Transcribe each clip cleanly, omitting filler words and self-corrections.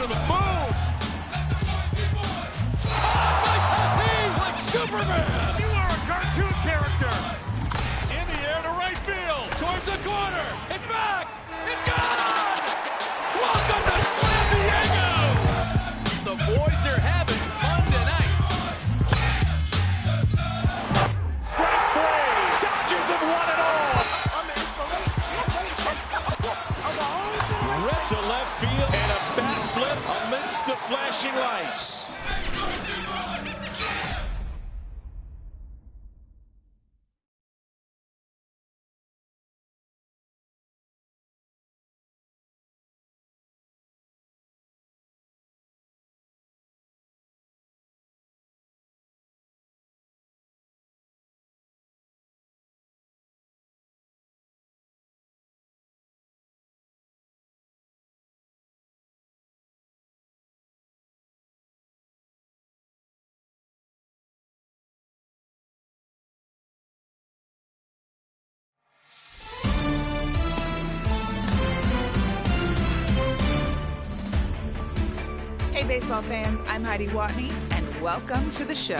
to the moon. Oh, my Tatis like Superman. You are a cartoon character. In the air to right field, towards the corner. It's back. It's gone. Welcome to San Diego. The boys are having fun tonight. Strike three. Dodgers have won it all. Red to left field and a bat flip amidst the flashing lights. Hey baseball fans, I'm Heidi Watney, and welcome to the show.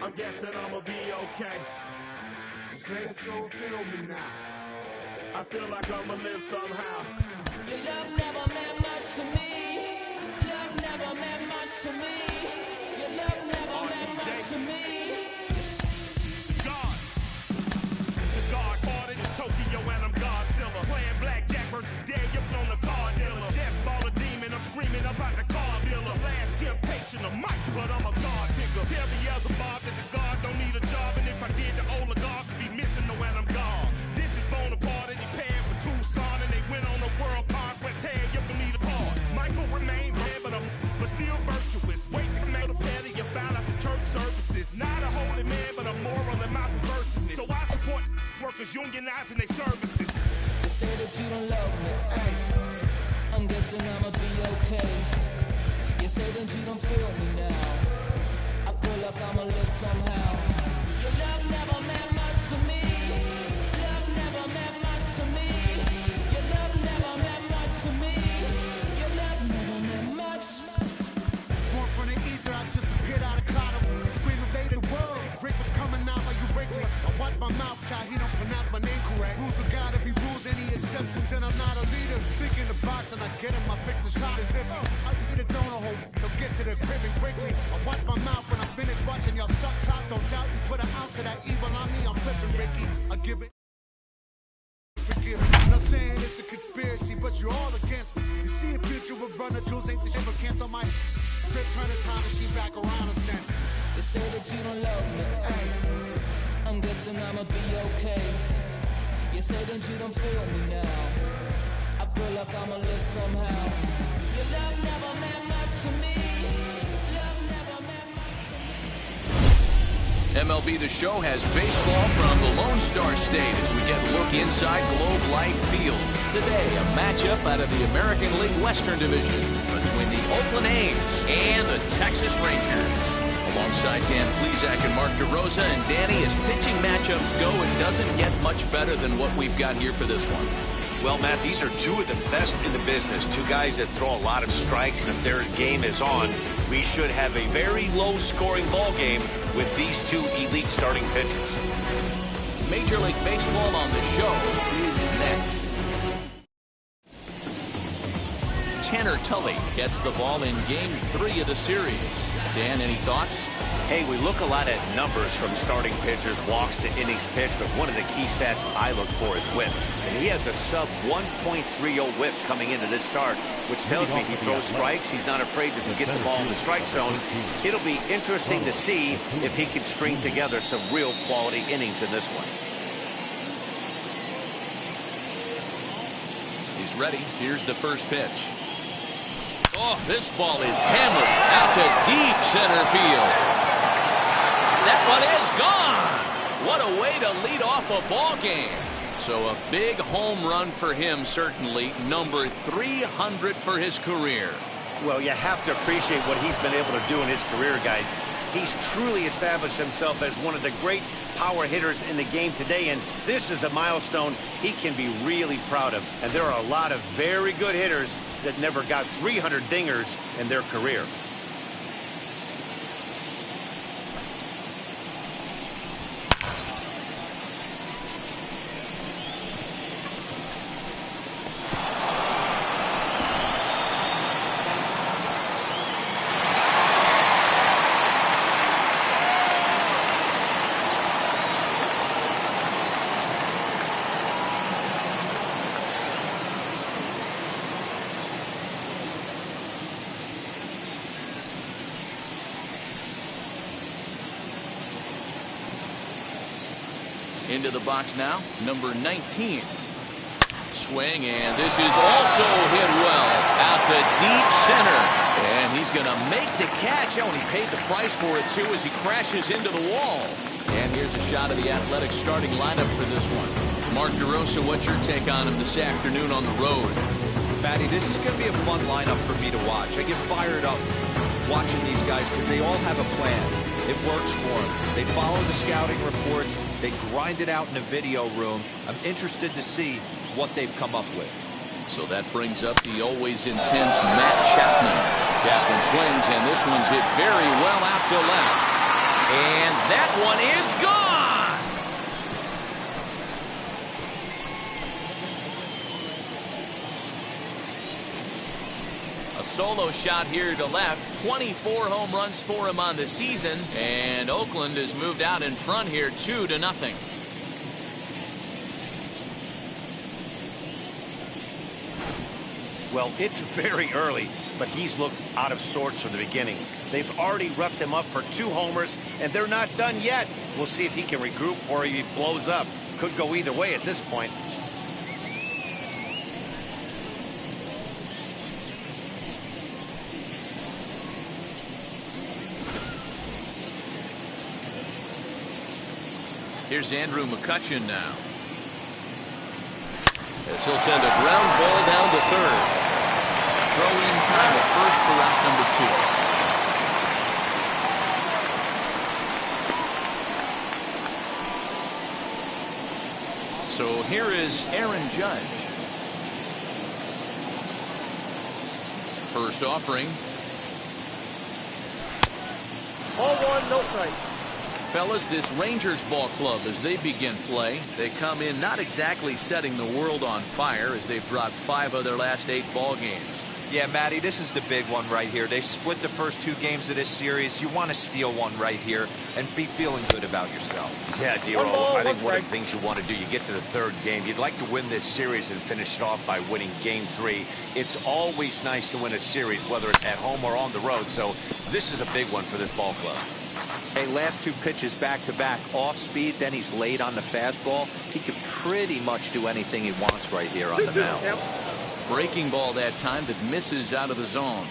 I'm guessing I'ma be okay. Say that you'll feel me now. I feel like I'ma live somehow. Your love never meant much to me. Love never meant much to me. Your love never meant much to me. God. The God party is Tokyo and I'm Godzilla. Playing blackjack versus dead, you're on the card dealer. Chess ball a demon, I'm screaming about the car dealer. Last temptation of Mike, but I'm a God figure. Tell me as a Bob that the God don't need a job. And if I did, the oligarchs would be missing the when I'm gone. This is Bonaparte and he paired with Tucson and they went on a world conquest. Tear you from me apart. Michael remained dead, but still virtuous. Wait to make a petty, you found out the church services. Not a holy man, but a moral in my perverseness. So I support workers unionizing their services. You say that you don't love me. Hey, I'm guessing I'ma be okay. You say that you don't feel me now. I feel like I'ma live somehow. Your love never meant much to me. Love never meant much to me. Your love never meant much to me. Your love never meant much. Born from the ether, I just appeared out of cloud. Scream invaded the world. Break what's coming out like you break me. I watch my mouth shot, he don't pronounce my name correct. Rules are gotta be rules, any exceptions, and I'm not a leader. Think in the box and I get him, I fix the shot as if I hit a donut hole. They'll get to the crib and quickly. I watch my mouth when I finish watching y'all suck cock. Don't doubt you put an ounce of that evil on me, I'm flipping Ricky. I give it. Forgive me. Not saying it's a conspiracy, but you're all against me. You see the future with runner jewels, ain't the shit, but cancel my trip, turn the time machine back around a sense. You say that you don't love me. Hey, I'm guessing I'ma be okay. You say that you don't feel me now. I feel like I'ma live somehow. Your love never meant much to me. Love never meant much to me. MLB The Show has baseball from the Lone Star State as we get a look inside Globe Life Field. Today, a matchup out of the American League Western Division between the Oakland A's and the Texas Rangers. Alongside Dan Plesac and Mark DeRosa, and Danny, as pitching matchups go, it doesn't get much better than what we've got here for this one. Well, Matt, these are two of the best in the business. Two guys that throw a lot of strikes, and if their game is on, we should have a very low-scoring ball game with these two elite starting pitchers. Major League Baseball on the show is next. Tanner Tully gets the ball in Game 3 of the series. Dan, any thoughts? Hey, we look a lot at numbers from starting pitchers, walks to innings pitched, but one of the key stats I look for is whip. And he has a sub 1.30 whip coming into this start, which tells me he throws strikes. He's not afraid to get the ball in the strike zone. It'll be interesting to see if he can string together some real quality innings in this one. He's ready. Here's the first pitch. Oh, this ball is hammered out to deep center field. That one is gone. What a way to lead off a ball game. So a big home run for him, certainly. Number 300 for his career. Well, you have to appreciate what he's been able to do in his career, guys. He's truly established himself as one of the great power hitters in the game today, and this is a milestone he can be really proud of. And there are a lot of very good hitters that never got 300 dingers in their career. Into the box now, number 19. Swing, and this is also hit well. Out to deep center. And he's going to make the catch. Oh, and he paid the price for it, too, as he crashes into the wall. And here's a shot of the Athletics starting lineup for this one. Mark DeRosa, what's your take on him this afternoon on the road? Matty, this is going to be a fun lineup for me to watch. I get fired up watching these guys because they all have a plan. It works for them. They follow the scouting reports. They grind it out in the video room. I'm interested to see what they've come up with. So that brings up the always intense Matt Chapman. Chapman swings, and this one's hit very well out to left. And that one is gone! A solo shot here to left. 24 home runs for him on the season. And Oakland has moved out in front here 2-0. Well, it's very early, but he's looked out of sorts from the beginning. They've already roughed him up for 2 homers, and they're not done yet. We'll see if he can regroup or he blows up. Could go either way at this point. Here's Andrew McCutchen now. As he'll send a ground ball down to third. Throw-in time at first for route number 2. So here is Aaron Judge. First offering. Ball one, no strike. Fellas, this Rangers ball club, as they begin play, they come in not exactly setting the world on fire as they've dropped 5 of their last 8 ball games. Yeah, Matty, this is the big one right here. They've split the first 2 games of this series. You want to steal one right here and be feeling good about yourself. Yeah, Dero, I think one of the things you want to do, you get to the 3rd game, you'd like to win this series and finish it off by winning game 3. It's always nice to win a series, whether it's at home or on the road, so this is a big one for this ball club. Hey, last 2 pitches back-to-back, off speed, then he's late on the fastball. He could pretty much do anything he wants right here on the mound. Breaking ball that time that misses out of the zone.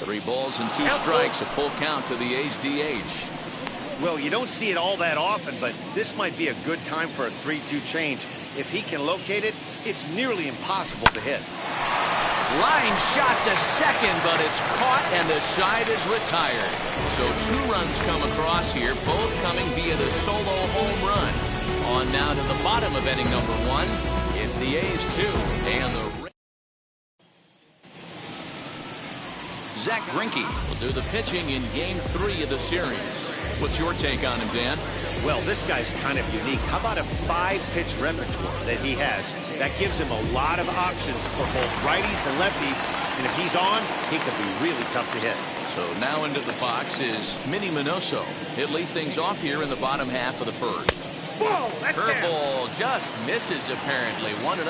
Three balls and 2 strikes, a full count to the A's DH. Well, you don't see it all that often, but this might be a good time for a 3-2 change. If he can locate it, it's nearly impossible to hit. Line shot to second, but it's caught and the side is retired. So 2 runs come across here, both coming via the solo home run. On now to the bottom of inning number 1. It's the A's 2 and the Zach Greinke will do the pitching in game 3 of the series. What's your take on him, Dan? Well, this guy's kind of unique. How about a 5-pitch repertoire that he has? That gives him a lot of options for both righties and lefties. And if he's on, he could be really tough to hit. So now into the box is Minnie Minoso. He'll lead things off here in the bottom half of the first. Curveball just misses apparently. 1-0.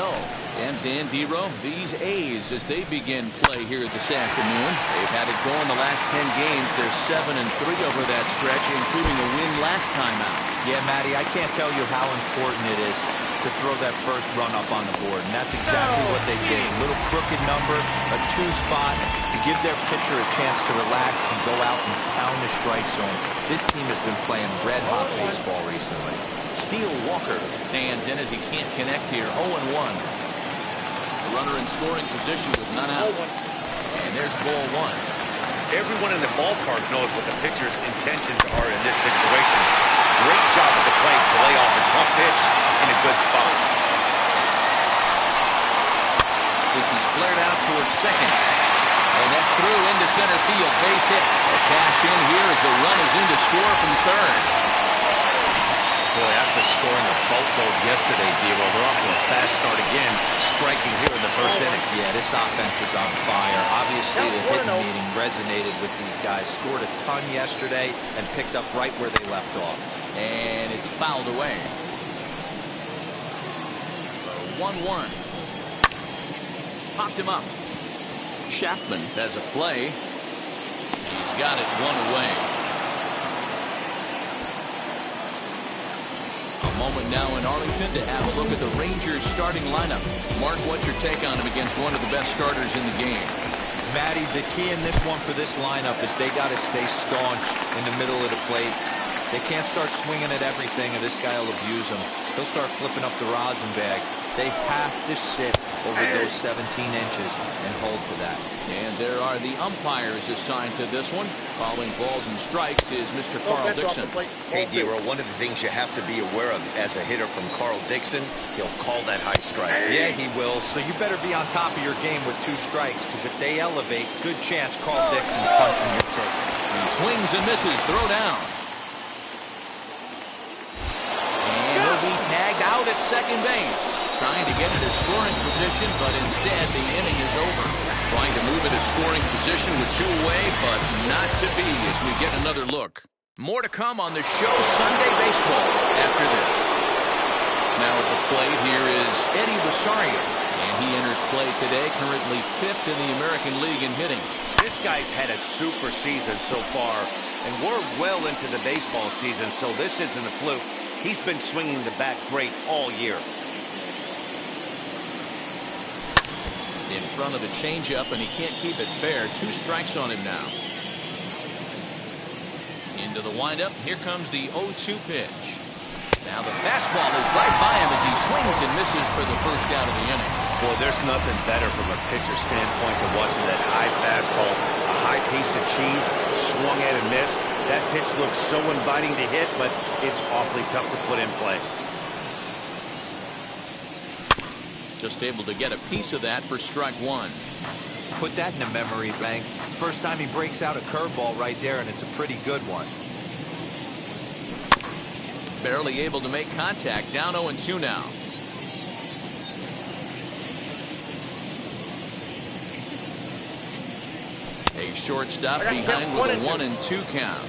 And Dan Dero, these A's as they begin play here this afternoon. They've had it going the last 10 games. They're 7-3 over that stretch, including a win last time out. Yeah, Matty, I can't tell you how important it is to throw that first run up on the board, and that's exactly what they did. A little crooked number, a 2 spot to give their pitcher a chance to relax and go out and pound the strike zone. This team has been playing red-hot baseball recently. Steele Walker stands in as he can't connect here. 0-1. The runner in scoring position with none out. And there's ball 1. Everyone in the ballpark knows what the pitcher's intentions are in this situation. Great job at the plate to lay off a tough pitch in a good spot. This is flared out towards second. And that's through into center field. Base hit. A cash in here as the run is in to score from third. Boy, after scoring a boatload yesterday, Dero, they're off to a fast start again, striking here in the first inning. Yeah, this offense is on fire. Obviously, the hitting meeting resonated with these guys. Scored a ton yesterday and picked up right where they left off. And it's fouled away. 1-1. Popped him up. Chapman has a play. He's got it one away. A moment now in Arlington to have a look at the Rangers starting lineup. Mark, what's your take on him against one of the best starters in the game? Matty, the key in this one for this lineup is they got to stay staunch in the middle of the plate. They can't start swinging at everything or this guy will abuse them. He'll start flipping up the rosin bag. They have to sit over those 17 inches and hold to that. And there are the umpires assigned to this one. Calling balls and strikes is Mr. Carl Dixon. Hey, Dero, one of the things you have to be aware of as a hitter from Carl Dixon, he'll call that high strike. Yeah, he will. So you better be on top of your game with 2 strikes, because if they elevate, good chance Carl Dixon's punching your ticket. He swings and misses. Throw down. And he'll be tagged out at second base. Trying to get into scoring position, but instead the inning is over. Trying to move into scoring position with 2 away, but not to be as we get another look. More to come on the show Sunday Baseball after this. Now at the plate here is Eddie Rosario, and he enters play today, currently 5th in the American League in hitting. This guy's had a super season so far, and we're well into the baseball season, so this isn't a fluke. He's been swinging the bat great all year. In front of the changeup, and he can't keep it fair. 2 strikes on him now. Into the windup. Here comes the 0-2 pitch. Now the fastball is right by him as he swings and misses for the first out of the inning. Boy, there's nothing better from a pitcher standpoint than watching that high fastball, a high piece of cheese, swung at and missed. That pitch looks so inviting to hit, but it's awfully tough to put in play. Just able to get a piece of that for strike 1. Put that in the memory bank. First time he breaks out a curveball right there, and it's a pretty good one. Barely able to make contact. Down 0-2 now. A shortstop behind with a 1-2 count.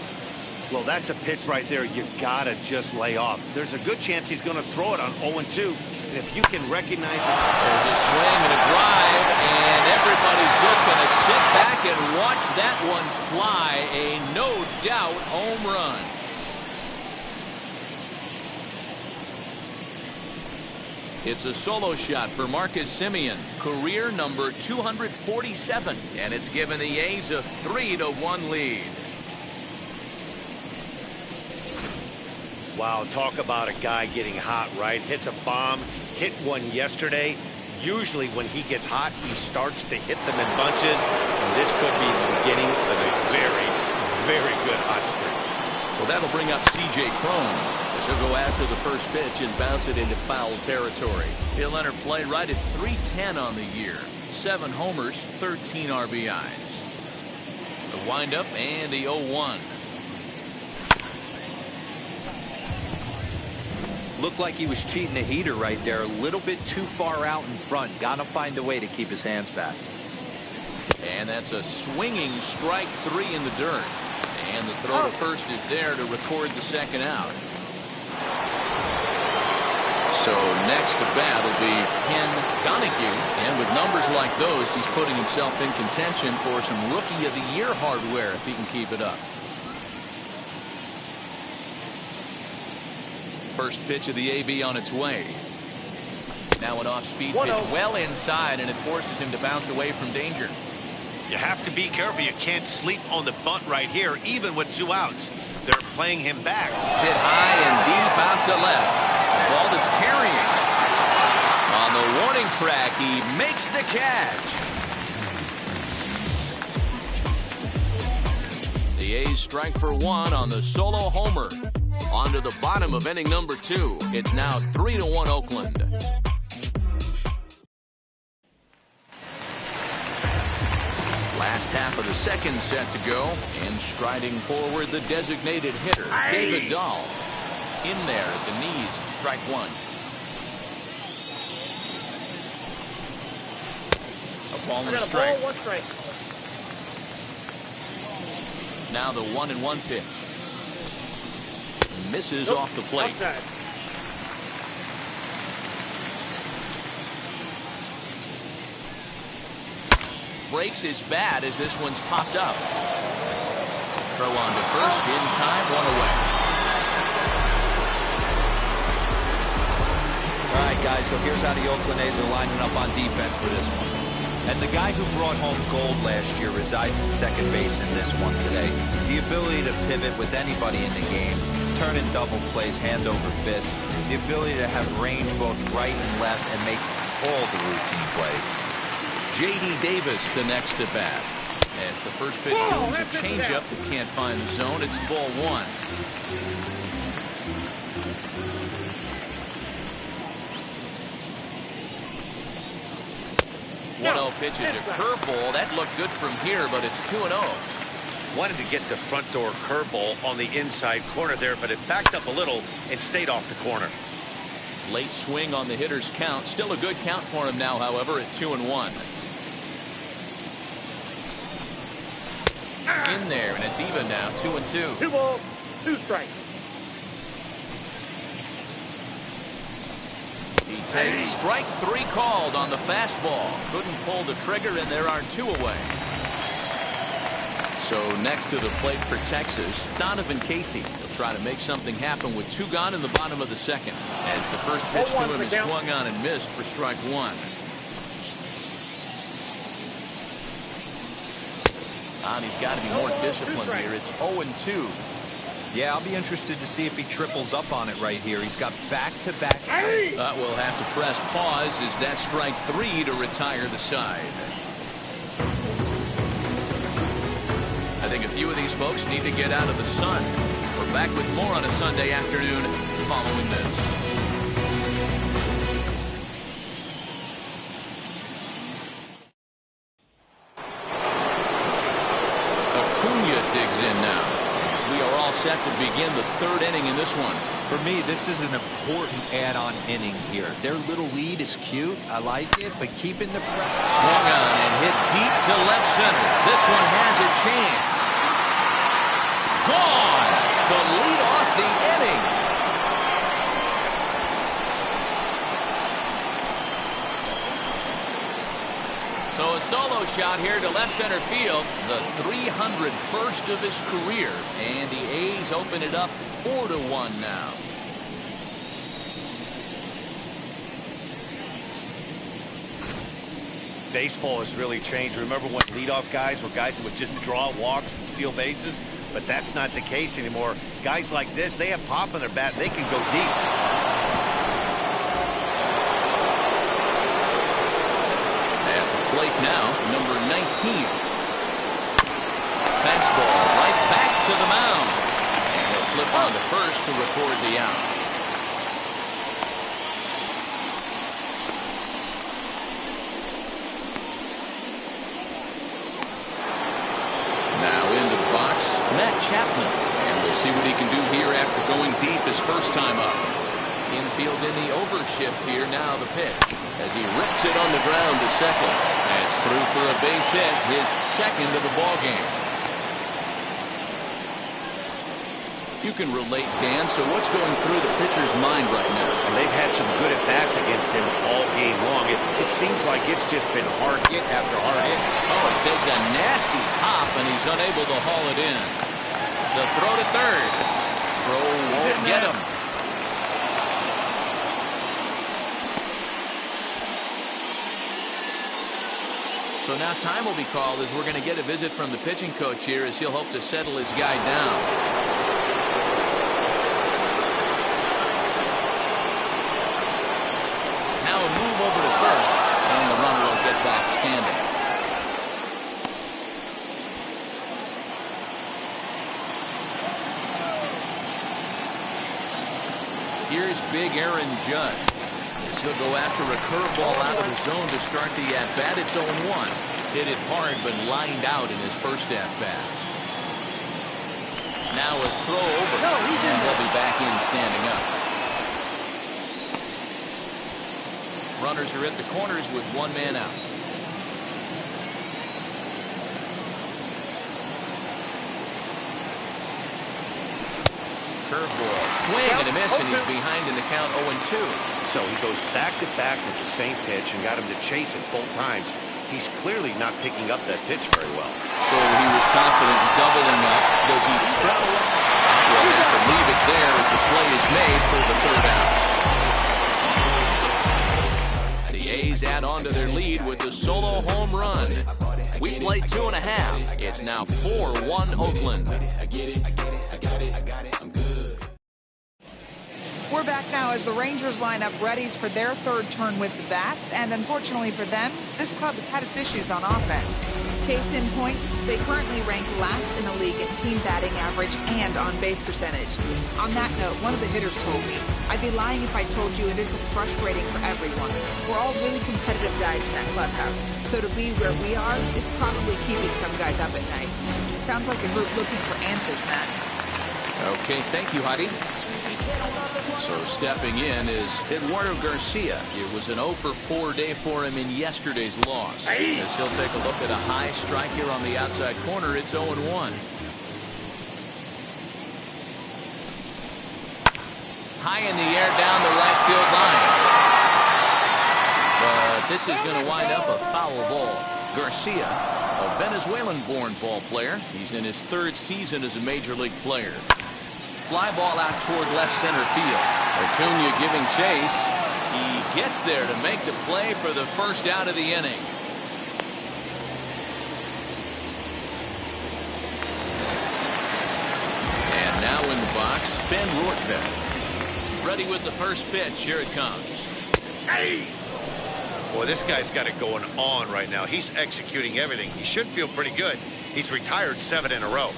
Well, that's a pitch right there you gotta just lay off. There's a good chance he's going to throw it on 0-2. And if you can recognize it. There's a swing and a drive, and everybody's just going to sit back and watch that one fly. A no-doubt home run. It's a solo shot for Marcus Semien, career number 247, and it's given the A's a 3-1 lead. Wow, talk about a guy getting hot, right? Hits a bomb, hit one yesterday. Usually when he gets hot, he starts to hit them in bunches, and this could be the beginning of a very, very good hot streak. So that'll bring up C.J. Cron as he'll go after the first pitch and bounce it into foul territory. He'll enter play right at .310 on the year. 7 homers, 13 RBIs. The windup and the 0-1. Looked like he was cheating the heater right there. A little bit too far out in front. Gotta find a way to keep his hands back. And that's a swinging strike 3 in the dirt. And the throw to first is there to record the second out. So next to bat will be Ken Donahue. And with numbers like those, he's putting himself in contention for some Rookie of the Year hardware if he can keep it up. First pitch of the AB on its way. Now an off-speed pitch well inside, and it forces him to bounce away from danger. You have to be careful. You can't sleep on the bunt right here, even with 2 outs. They're playing him back. Hit high and deep out to left. Ball that's carrying. On the warning track, he makes the catch. The A's strike for 1 on the solo homer. On to the bottom of inning number 2. It's now 3-1 Oakland. Last half of the second set to go, and striding forward the designated hitter, David Dahl. In there at the knees, strike 1. A ball and a strike. Now the 1-1 pitch. Misses off the plate. Breaks his bat as this one's popped up. Throw on to first, in time, 1 away. All right, guys, so here's how the Oakland A's are lining up on defense for this one. And the guy who brought home gold last year resides at second base in this one today. The ability to pivot with anybody in the game, turn in double plays, hand over fist. The ability to have range both right and left and makes all the routine plays. J.D. Davis, the next at bat. As the first pitch to him is a changeup that can't find the zone. It's ball 1. Pitch is a curveball. That looked good from here, but it's 2-0. Wanted to get the front door curveball on the inside corner there, but it backed up a little and stayed off the corner. Late swing on the hitter's count. Still a good count for him now, however, at 2-1. In there, and it's even now, 2-2. 2 balls, 2 strikes. He takes strike 3 called on the fastball. Couldn't pull the trigger, and there are 2 away. So next to the plate for Texas, Donovan Casey. He'll try to make something happen with 2 gone in the bottom of the second. As the first pitch to him is swung on and missed for strike 1. And he's got to be more disciplined here. It's 0-2. Yeah, I'll be interested to see if he triples up on it right here. He's got back-to-back. We'll have to press pause as that strike 3 to retire the side. I think a few of these folks need to get out of the sun. We're back with more on a Sunday afternoon following this. Set to begin the 3rd inning in this one. For me, this is an important add-on inning here. Their little lead is cute. I like it, but keeping the pressure. Swung on and hit deep to left center. This one has a chance. Gone to lead off the inning. So a solo shot here to left center field, the 301st of his career, and the A's open it up 4-1 now. Baseball has really changed. Remember when leadoff guys were guys that would just draw walks and steal bases? But that's not the case anymore. Guys like this, they have pop in their bat. They can go deep. Plate now, number 19. Fastball right back to the mound. And he'll flip on to first to record the out. Now into the box, Matt Chapman. And we'll see what he can do here after going deep his first time up. Infield in the overshift here, now the pitch. As he rips it on the ground to second. That's through for a base hit, his second of the ball game. You can relate, Dan, so what's going through the pitcher's mind right now? And they've had some good at-bats against him all game long. It seems like it's just been hard hit after hard hit. Oh, it takes a nasty hop, and he's unable to haul it in. The throw to third. Throw won't get him. So now time will be called as we're going to get a visit from the pitching coach here as he'll hope to settle his guy down. Now a move over to first, and the runner will get back standing. Here's big Aaron Judd. He'll go after a curveball out of the zone to start the at-bat. It's 0-1. Hit it hard, but lined out in his first at-bat. Now a throw over, and he'll be back in standing up. Runners are at the corners with one man out. Curveball, swing and a miss, and he's behind in the count 0-2. So he goes back-to-back with the same pitch and got him to chase it both times. He's clearly not picking up that pitch very well. So he was confident in doubling up. Does he triple it? We'll have to leave it there as the play is made for the third out. The A's add on to their lead with the solo home run. We played 2.5. It's now 4-1 Oakland. We're back now as the Rangers line up readies for their third turn with the bats, and unfortunately for them, this club has had its issues on offense. Case in point, they currently rank last in the league in team batting average and on base percentage. On that note, one of the hitters told me, I'd be lying if I told you it isn't frustrating for everyone. We're all really competitive guys in that clubhouse, so to be where we are is probably keeping some guys up at night. Sounds like a group looking for answers, Matt. Okay, thank you, Heidi. So stepping in is Eduardo Garcia. It was an 0-for-4 day for him in yesterday's loss. As he'll take a look at a high strike here on the outside corner, it's 0-1. High in the air down the right field line. But this is going to wind up a foul ball. Garcia, a Venezuelan-born ball player. He's in his third season as a major league player. Fly ball out toward left center field. Acuna giving chase. He gets there to make the play for the first out of the inning. And now in the box, Ben Rortvedt. Ready with the first pitch. Here it comes. Hey! Boy, this guy's got it going on right now. He's executing everything. He should feel pretty good. He's retired 7 in a row.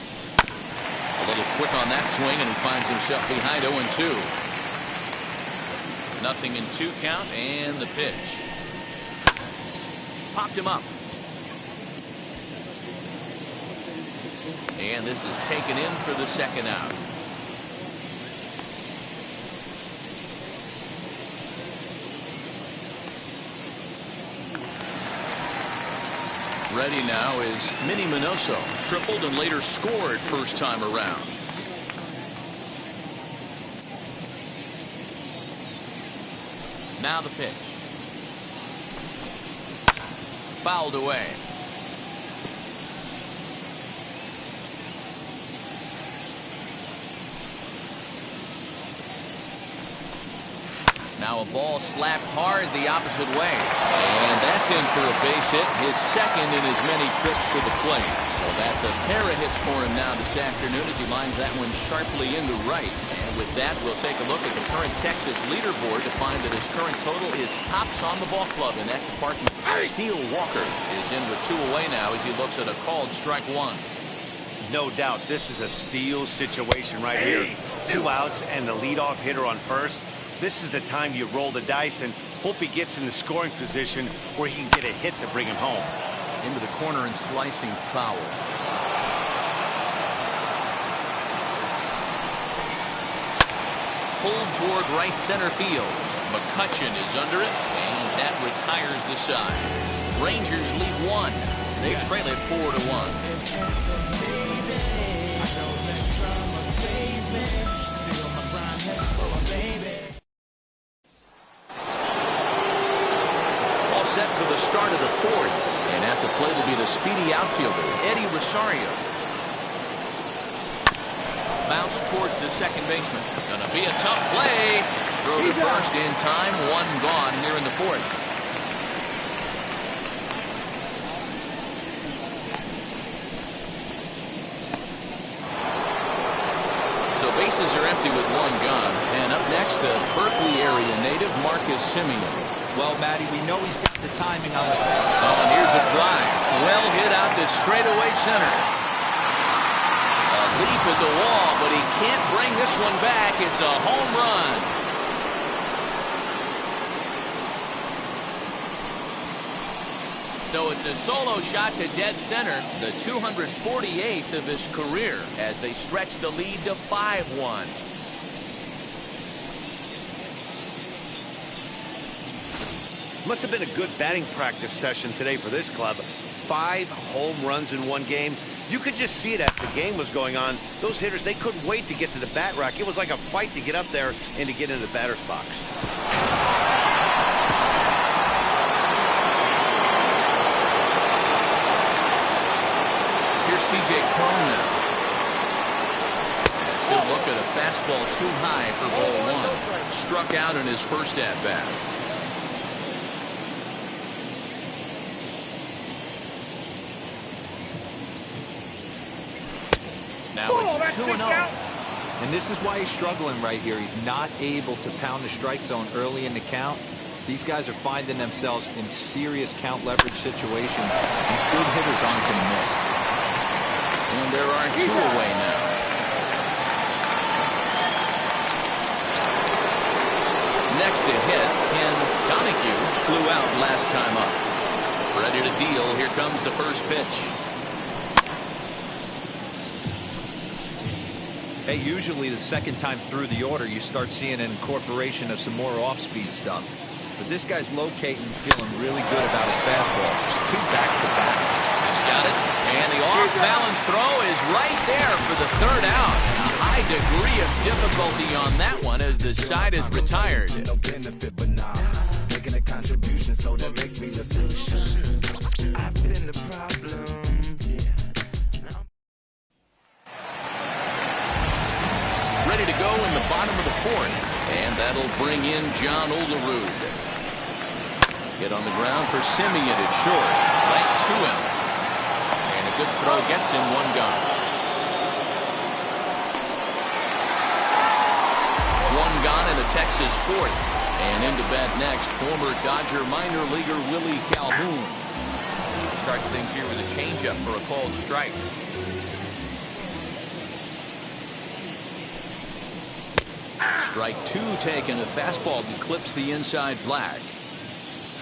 A little quick on that swing, and he finds himself behind 0-2. Nothing in 2 count, and the pitch. Popped him up. And this is taken in for the second out. Ready now is Minnie Minoso. Tripled and later scored first time around. Now the pitch. Fouled away. Now a ball slapped hard the opposite way. And that's in for a base hit, his second in as many trips to the plate. So that's a pair of hits for him now this afternoon as he lines that one sharply into right. And with that, we'll take a look at the current Texas leaderboard to find that his current total is tops on the ball club in that department. Steele Walker is in with 2 away now as he looks at a called strike 1. No doubt this is a steal situation right here. 2 outs and the leadoff hitter on first. This is the time you roll the dice and hope he gets in the scoring position where he can get a hit to bring him home. Into the corner and slicing foul. Pulled toward right center field. McCutcheon is under it, and that retires the side. Rangers leave 1. They trail it 4-1. Set for the start of the 4th, and at the plate will be the speedy outfielder Eddie Rosario. Bounce towards the second baseman. Gonna be a tough play. Throw to first in time. 1 gone here in the 4th. bases are empty with one gone. And up next, a Berkeley area native, Marcus Semien. Well, Matty, we know he's got the timing on the... Oh, and here's a drive. Well hit out to straightaway center. A leap at the wall, but he can't bring this one back. It's a home run. So it's a solo shot to dead center, the 248th of his career, as they stretch the lead to 5-1. Must have been a good batting practice session today for this club. 5 home runs in one game. You could just see it as the game was going on. Those hitters, they couldn't wait to get to the bat rack. It was like a fight to get up there and to get into the batter's box. Here's C.J. Cron now. As he'll look at a fastball too high for ball 1. Struck out in his first at-bat. Now it's 2-0. And this is why he's struggling right here. He's not able to pound the strike zone early in the count. These guys are finding themselves in serious count leverage situations, and good hitters aren't going to miss. And there are 2 away now. Next to hit, Ken Donahue flew out last time up. Ready to deal. Here comes the first pitch. Hey, usually the second time through the order, you start seeing an incorporation of some more off-speed stuff. But this guy's locating, feeling really good about his fastball. 2 back-to-back. He's got it. And the off-balance throw is right there for the 3rd out. A high degree of difficulty on that one as the side is retired. No benefit, but nah, making a contribution, so that makes me the solution. I've been the problem. Ready to go in the bottom of the 4th, and that'll bring in John Olerud. Hit on the ground for Semien at short, right to him. And a good throw gets him 1 gone. 1 gone in the Texas 4th. And into bat next, former Dodger minor leaguer Willie Calhoun. Starts things here with a changeup for a called strike. Strike 2 taken. A fastball that clips the inside black.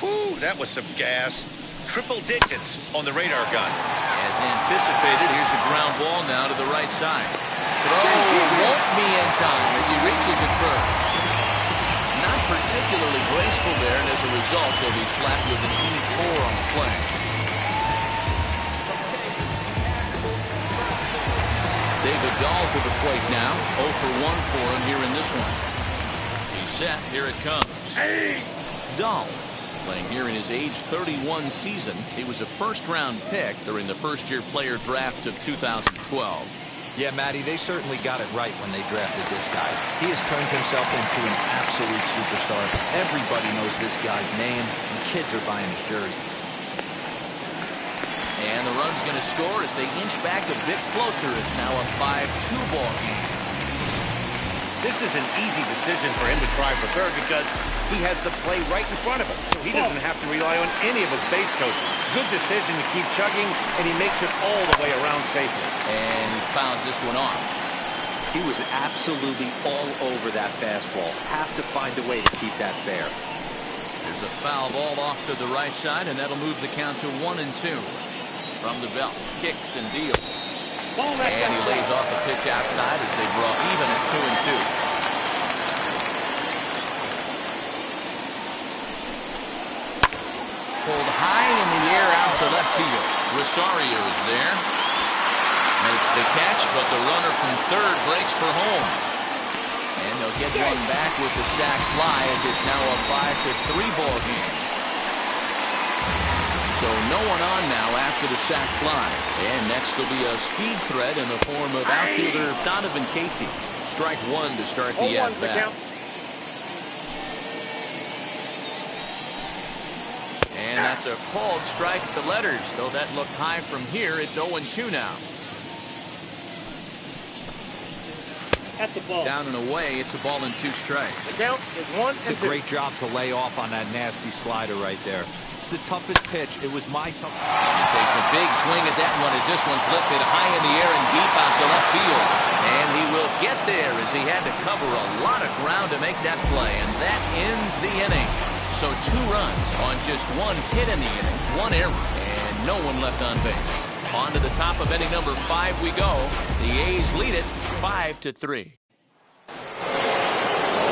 Whew, that was some gas. Triple digits on the radar gun. As anticipated, here's a ground ball now to the right side. Throw won't be in time as he reaches it first. Not particularly graceful there, and as a result, he'll be slapped with an E4 on the play. David Dahl to the plate now. 0 for 1 for him here in this one. He's set. Here it comes. Dahl playing here in his age 31 season. He was a first-round pick during the first-year player draft of 2012. Yeah, Matty, they certainly got it right when they drafted this guy. He has turned himself into an absolute superstar. Everybody knows this guy's name, and kids are buying his jerseys. And the run's going to score as they inch back a bit closer. It's now a 5-2 ball game. This is an easy decision for him to try for third because he has the play right in front of him, so he doesn't have to rely on any of his base coaches. Good decision to keep chugging, and he makes it all the way around safely. And he fouls this one off. He was absolutely all over that fastball. Have to find a way to keep that fair. There's a foul ball off to the right side, and that'll move the count to 1-2. From the belt, kicks and deals. And he lays off a pitch outside as they draw even at 2-2. Pulled high in the air out to left field. Rosario is there. Makes the catch, but the runner from third breaks for home. And they'll get one back with the sac fly as it's now a 5-3 ball game. So no one on now after the sac fly. And next will be a speed threat in the form of outfielder Donovan Casey. Strike 1 to start the at-bat. And that's a called strike at the letters. Though that looked high from here, it's 0-2 now. That's a ball. Down and away, it's a ball and 2 strikes. The count is 1 It's a great job to lay off on that nasty slider right there. It's the toughest pitch. It was my tough. He takes a big swing at that one as this one's lifted high in the air and deep out to left field. And he will get there as he had to cover a lot of ground to make that play. And that ends the inning. So 2 runs on just 1 hit in the inning, 1 error, and no one left on base. On to the top of inning number 5 we go. The A's lead it 5-3.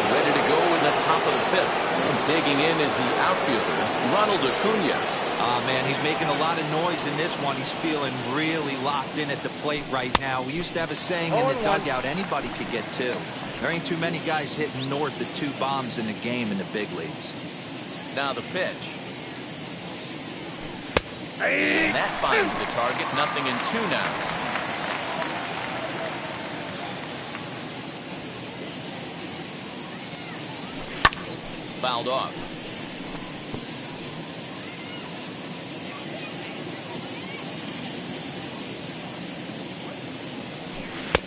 Ready to go in the top of the 5th. Digging in is the outfielder, Ronald Acuna. Man, he's making a lot of noise in this one. He's feeling really locked in at the plate right now. We used to have a saying in the dugout, anybody could get 2. There ain't too many guys hitting north of 2 bombs in the game in the big leagues. Now the pitch. And that finds the target. Nothing in 2 now. Fouled off.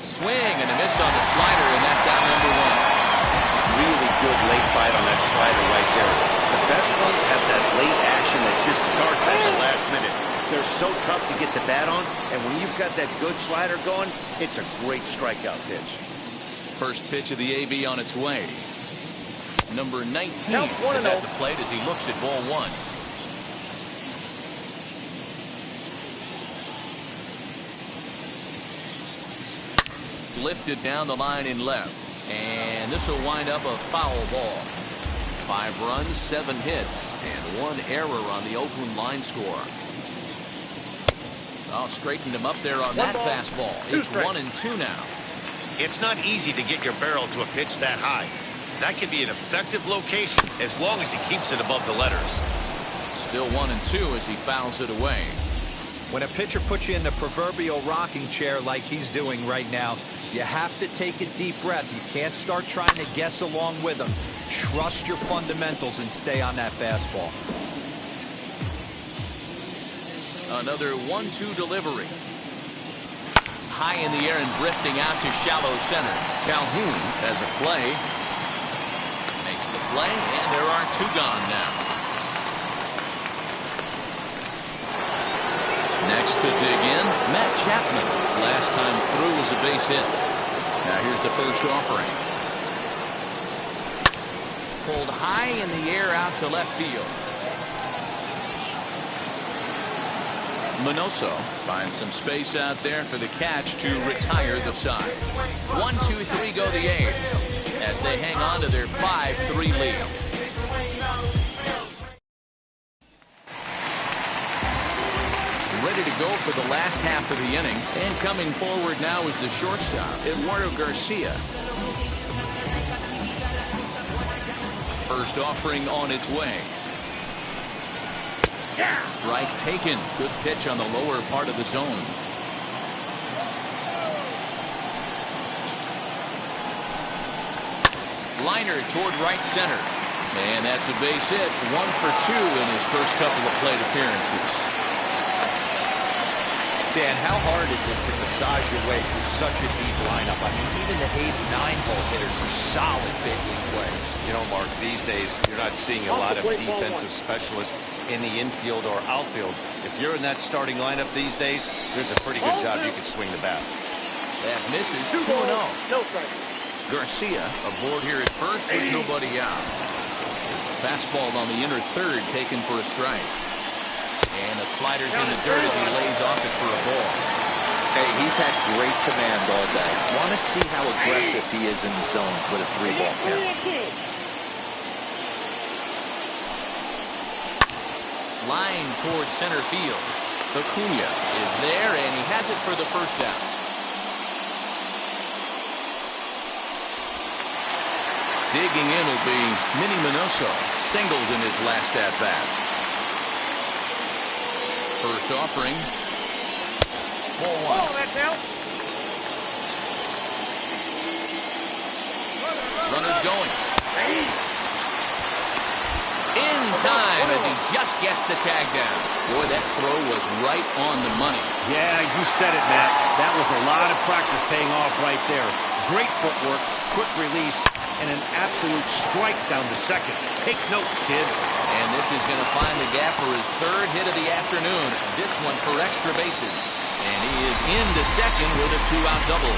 Swing and a miss on the slider, and that's out number 1. Really good late bite on that slider right there. The best ones have that late action that just darts at the last minute. They're so tough to get the bat on, and when you've got that good slider going, it's a great strikeout pitch. First pitch of the AB on its way. Number 19 is at the plate as he looks at ball 1. Lifted down the line in left. And this will wind up a foul ball. 5 runs, 7 hits, and 1 error on the Oakland line score. Oh, straightened him up there on that fastball. It's 1-2 now. It's not easy to get your barrel to a pitch that high. That can be an effective location as long as he keeps it above the letters. Still 1-2 as he fouls it away. When a pitcher puts you in the proverbial rocking chair like he's doing right now, you have to take a deep breath. You can't start trying to guess along with him. Trust your fundamentals and stay on that fastball. Another 1-2 delivery. High in the air and drifting out to shallow center. Calhoun has a play. Makes the play, and there are 2 gone now. Next to dig in, Matt Chapman. Last time through was a base hit. Now here's the first offering. Pulled high in the air out to left field. Minoso finds some space out there for the catch to retire the side. 1-2-3 go the A's as they hang on to their 5-3 lead. Ready to go for the last half of the inning, and coming forward now is the shortstop, Eduardo Garcia. First offering on its way. Strike taken. Good pitch on the lower part of the zone. Liner toward right center. And that's a base hit. 1 for 2 in his first couple of plate appearances. Dan, how hard is it to massage your way through such a deep lineup? I mean, even the 8 and 9 hole hitters are solid big league players. You know, Mark, these days you're not seeing a lot of defensive specialists in the infield or outfield. If you're in that starting lineup these days, there's a pretty good job you can swing the bat. That misses. 2-0. Garcia aboard here at first with nobody out. There's a fastball on the inner third taken for a strike. And the slider's in the dirt as he lays off it for a ball. Hey, he's had great command all day. Want to see how aggressive he is in the zone with a 3-ball count. Line towards center field. Acuna is there, and he has it for the first out. Digging in will be Minnie Minoso, singled in his last at-bat. First offering. Ball 1. Runners going. In time as he just gets the tag down. Boy, that throw was right on the money. Yeah, you said it, Matt. That was a lot of practice paying off right there. Great footwork, quick release, and an absolute strike down the second. Take notes, kids. And this is going to find the gap for his third hit of the afternoon. This one for extra bases. And he is into second with a 2-out double.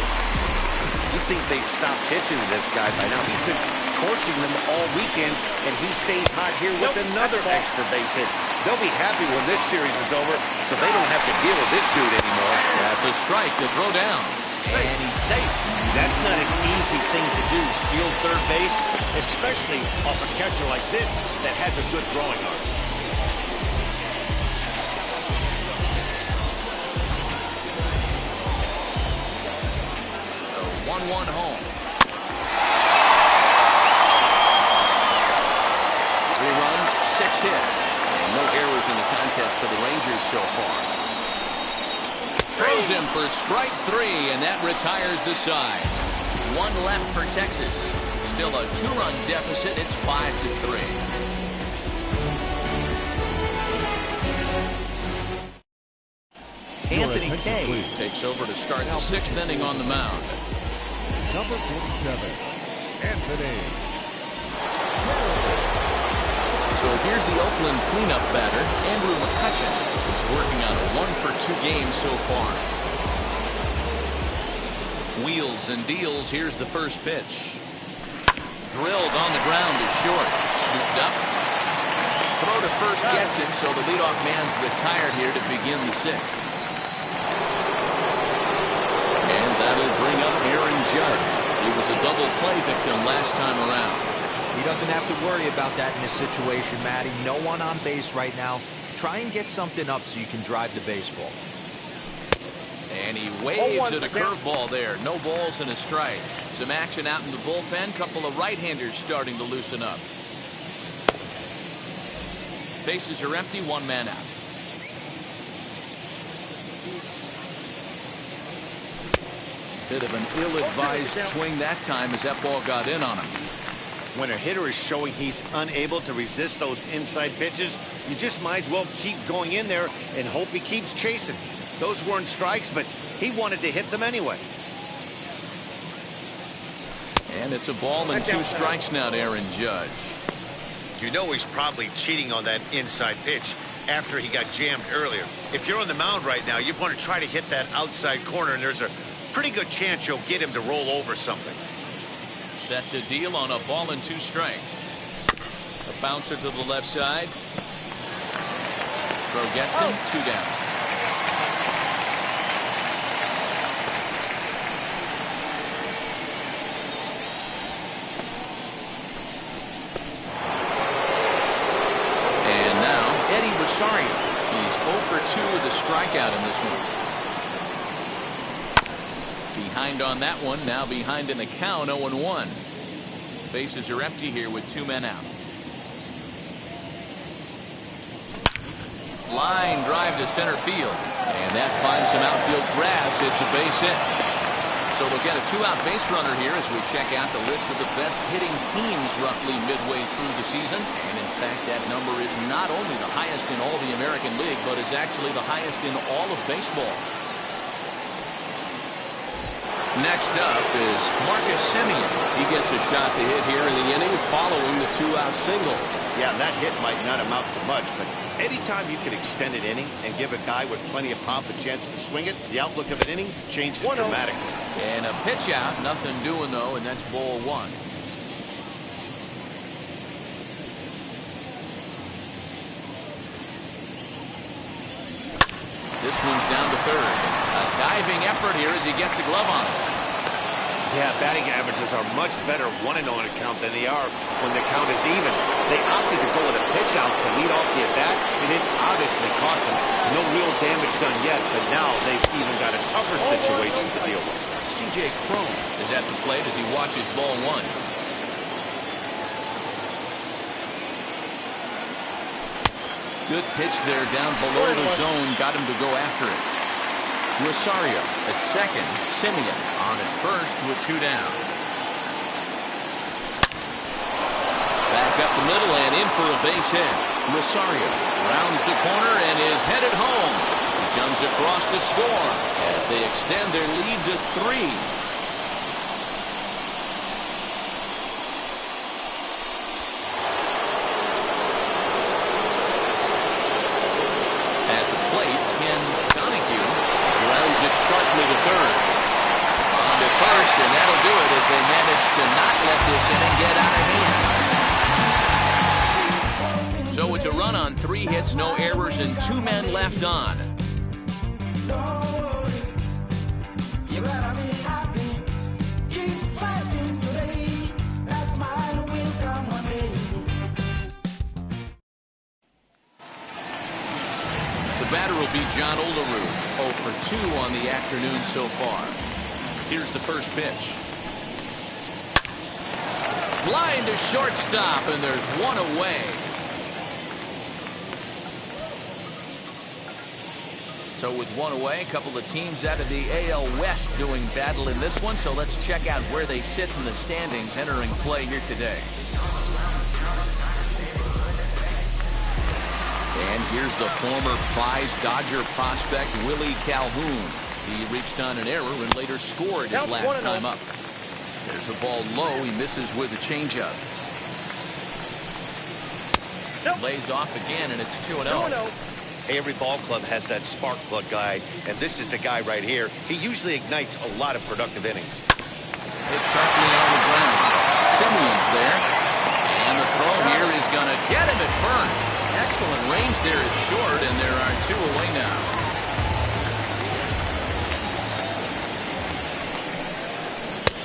You think they'd stop pitching to this guy by now? He's been torching them all weekend, and he stays hot here with another extra base hit. They'll be happy when this series is over, so they don't have to deal with this dude anymore. That's a strike to throw down. And he's safe. That's not an easy thing to do, steal third base, especially off a catcher like this that has a good throwing arm. A 1-1 home. 3 runs, 6 hits. And no errors in the contest for the Rangers so far. Throws him for strike 3, and that retires the side. 1 left for Texas. Still a 2-run deficit. It's 5-3. Anthony Kay takes over to start the 6th inning on the mound. Number 47, Anthony. So here's the Oakland cleanup batter, Andrew McCutchen. He's working on a 1-for-2 game so far. Wheels and deals. Here's the first pitch. Drilled on the ground to short. Scooped up. Throw to first gets him, so the leadoff man's retired here to begin the 6th. And that'll bring up Aaron Judge. He was a double play victim last time around. He doesn't have to worry about that in this situation, Matty. No one on base right now. Try and get something up so you can drive the baseball. And he waves at a curveball there. No balls and a strike. Some action out in the bullpen. Couple of right-handers starting to loosen up. Bases are empty. 1 man out. Bit of an ill-advised swing that time as that ball got in on him. When a hitter is showing he's unable to resist those inside pitches, you just might as well keep going in there and hope he keeps chasing. Those weren't strikes, but he wanted to hit them anyway. And it's a ball and 2 strikes now to Aaron Judge. You know he's probably cheating on that inside pitch after he got jammed earlier. If you're on the mound right now, you want to try to hit that outside corner, and there's a pretty good chance you'll get him to roll over something. Set to deal on a ball and 2 strikes. A bouncer to the left side. Throw gets him. 2 down. And now Eddie Rosario. He's 0 for 2 with a strikeout in this one. Behind on that one, now behind in the count, 0-1. Bases are empty here with 2 men out. Line drive to center field, and that finds some outfield grass. It's a base hit. So they'll get a 2-out base runner here as we check out the list of the best hitting teams roughly midway through the season. And in fact, that number is not only the highest in all the American League, but is actually the highest in all of baseball. Next up is Marcus Semien. He gets a shot to hit here in the inning following the 2-out single. Yeah, that hit might not amount to much, but anytime you can extend an inning and give a guy with plenty of pop a chance to swing it, the outlook of an inning changes dramatically. And a pitch out, nothing doing though, and that's ball 1. This one's down to third. A diving effort here as he gets a glove on it. Yeah, batting averages are much better 1-0 account than they are when the count is even. They opted to go with a pitch out to lead off the at-bat, and it obviously cost them. No real damage done yet, but now they've even got a tougher situation to deal with. C.J. Cron is at the plate as he watches ball 1. Good pitch there down below the zone. Got him to go after it. Rosario at second. Semien on at first with 2 down. Back up the middle and in for a base hit. Rosario rounds the corner and is headed home. He comes across to score as they extend their lead to 3. as they manage to not let this inning get out of hand. So it's a run on 3 hits, no errors, and 2 men left on. The batter will be John Olerud, 0 for 2 on the afternoon so far. Here's the first pitch. Line to shortstop, and there's one away. So with one away, a couple of teams out of the AL West doing battle in this one. So let's check out where they sit in the standings entering play here today. And here's the former prize Dodger prospect, Willie Calhoun. He reached on an error and later scored his last time up. There's a ball low. He misses with a changeup. Lays off again, and it's 2-0. Every ball club has that spark plug guy, and this is the guy right here. He usually ignites a lot of productive innings. Hit sharply on the ground. Simeon's there. And the throw here is going to get him at first. Excellent range there is short, and there are 2 away now.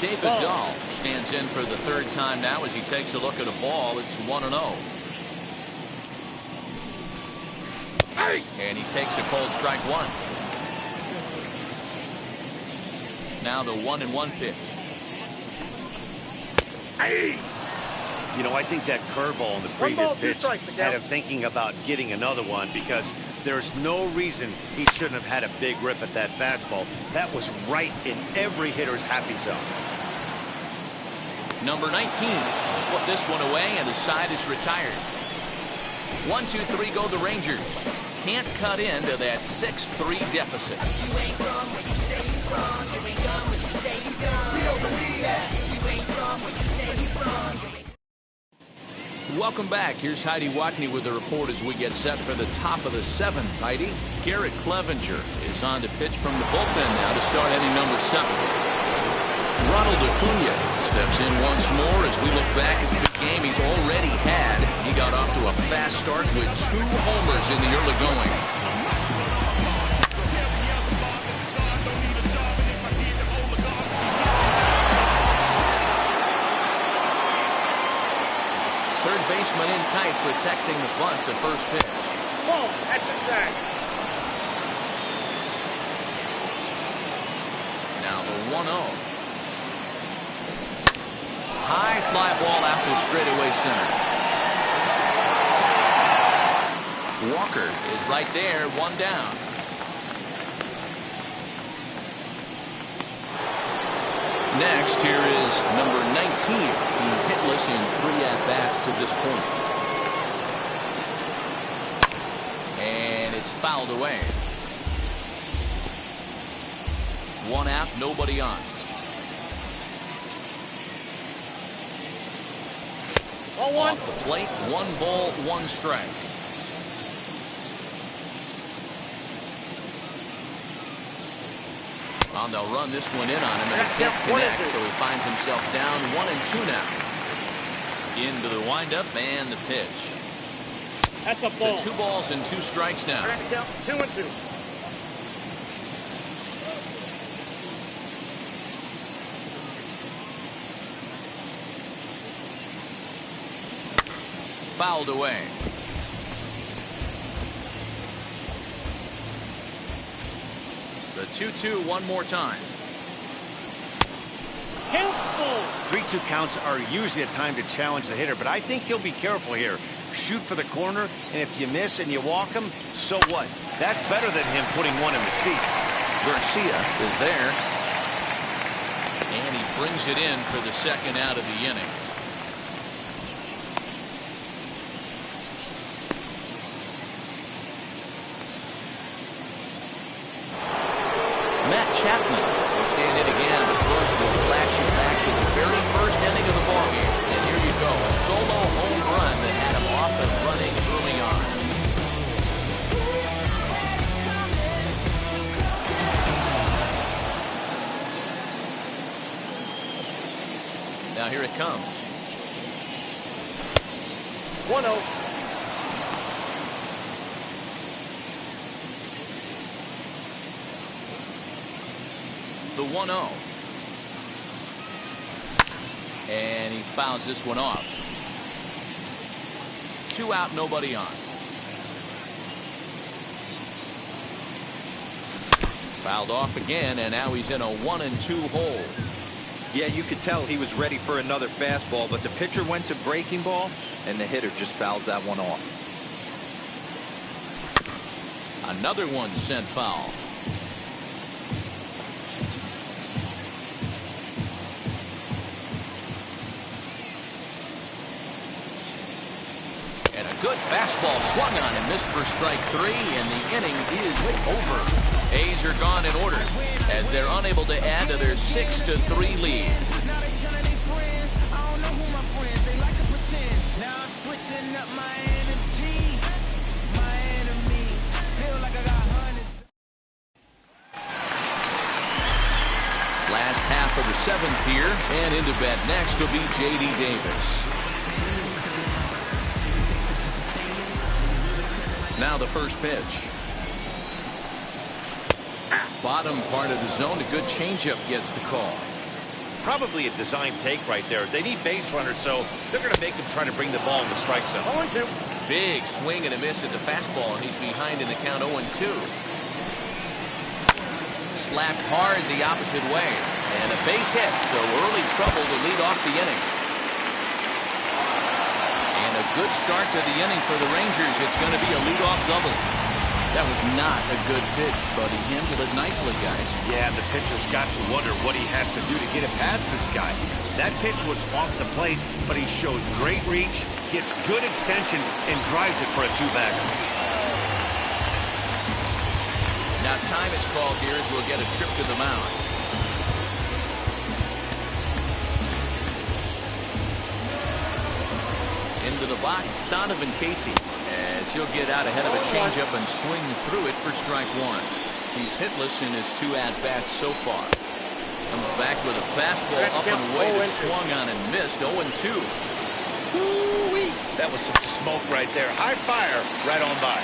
David Dahl stands in for the 3rd time now as he takes a look at a ball. It's 1-0. And he takes a cold strike 1. Now the 1-1 pitch. You know, I think that curveball in the previous pitch had him thinking about getting another one because there's no reason he shouldn't have had a big rip at that fastball. That was right in every hitter's happy zone. Number 19 put this one away, and the side is retired. 1-2-3 go the Rangers. Can't cut into that 6-3 deficit. You ain't from where you say you from. You ain't done what you say you done. We don't believe that. You ain't from where you say you from. Welcome back. Here's Heidi Watney with the report as we get set for the top of the 7th. Heidi, Garrett Clevenger is on to pitch from the bullpen now to start inning number 7. Ronald Acuna steps in once more as we look back at the big game he's already had. He got off to a fast start with 2 homers in the early going. Third baseman in tight, protecting the bunt, the first pitch. Ball at the track. Now the 1-0. High fly ball out to straightaway center. Walker is right there, 1 down. Next, here is number 19. He's hitless in 3 at-bats to this point. And it's fouled away. 1 out, nobody on. Off the plate, 1 ball, 1 strike. And they'll run this one in on him, and he can't connect, so he finds himself down 1-2 now. Into the windup and the pitch. That's a ball. To 2 balls and 2 strikes now. 2-2. Fouled away. The 2-2 one more time. Count full. 3-2 counts are usually a time to challenge the hitter, but I think he'll be careful here. Shoot for the corner, and if you miss and you walk him, so what? That's better than him putting one in the seats. Garcia is there. And he brings it in for the 2nd out of the inning. Matt Chapman will stand in again, but first we'll flash you back to the very first inning of the ballgame. And here you go, a solo home run that had him off and running early on. here it comes. 1-0. The 1-0. And he fouls this one off. 2 out, nobody on. Fouled off again, and now he's in a 1-2 hole. Yeah, you could tell he was ready for another fastball, but the pitcher went to breaking ball, and the hitter just fouls that one off. Another one sent foul. And a good fastball swung on and missed for strike 3, and the inning is over. A's are gone in order as they're unable to add to their 6-3 lead. Last half of the 7th here, and into bat next will be J.D. Davis. Now the first pitch. Bottom part of the zone, a good changeup gets the call. Probably a design take right there. They need base runners, so they're going to make him try to bring the ball in the strike zone. 0-2. Big swing and a miss at the fastball, and he's behind in the count 0-2. Slapped hard the opposite way, and a base hit, so early trouble to lead off the inning. And a good start to the inning for the Rangers. It's going to be a leadoff double. That was not a good pitch, but he handled it nicely, guys. Yeah, the pitcher's got to wonder what he has to do to get it past this guy. That pitch was off the plate, but he shows great reach, gets good extension, and drives it for a 2-bagger. Now time is called here as we'll get a trip to the mound. Into the box, Donovan Casey, as he'll get out ahead of a changeup and swing through it for strike 1. He's hitless in his 2 at-bats so far. Comes back with a fastball up and away that swung on and missed. 0-2. Woo-wee. That was some smoke right there. High fire right on by.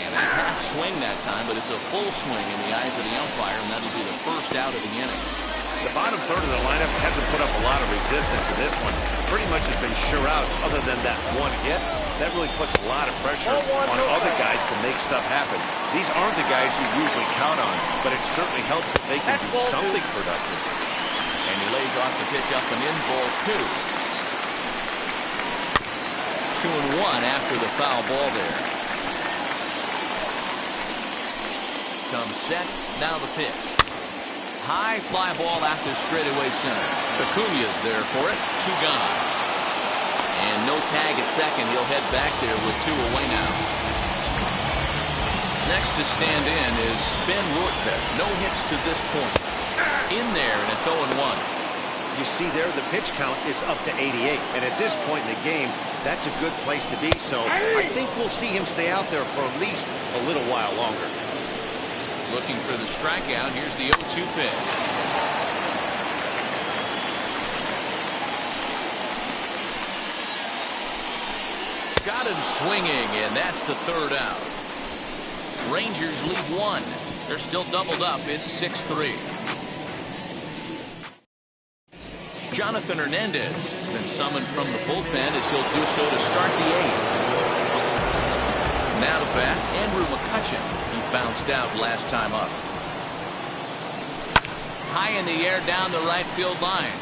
And a half swing that time, but it's a full swing in the eyes of the umpire, and that'll be the first out of the inning. The bottom third of the lineup hasn't put up a lot of resistance in this one. Pretty much has been sure outs other than that one hit. That really puts a lot of pressure on other guys to make stuff happen. These aren't the guys you usually count on, but it certainly helps if they can do something productive. And he lays off the pitch up and in, ball 2. 2-1 after the foul ball there. Comes set, now the pitch. High fly ball after straightaway center. Acuña's there for it. 2 gone. And no tag at second. He'll head back there with 2 away now. Next to stand in is Ben Rortvedt. No hits to this point. In there, and it's 0-1. You see there, the pitch count is up to 88. And at this point in the game, that's a good place to be. So I think we'll see him stay out there for at least a little while longer. Looking for the strikeout. Here's the 0-2 pitch. Got him swinging, and that's the 3rd out. Rangers lead 1. They're still doubled up. It's 6-3. Jonathan Hernandez has been summoned from the bullpen as he'll do so to start the 8th. Now to bat, Andrew McCutchen. He bounced out last time up. High in the air down the right field line.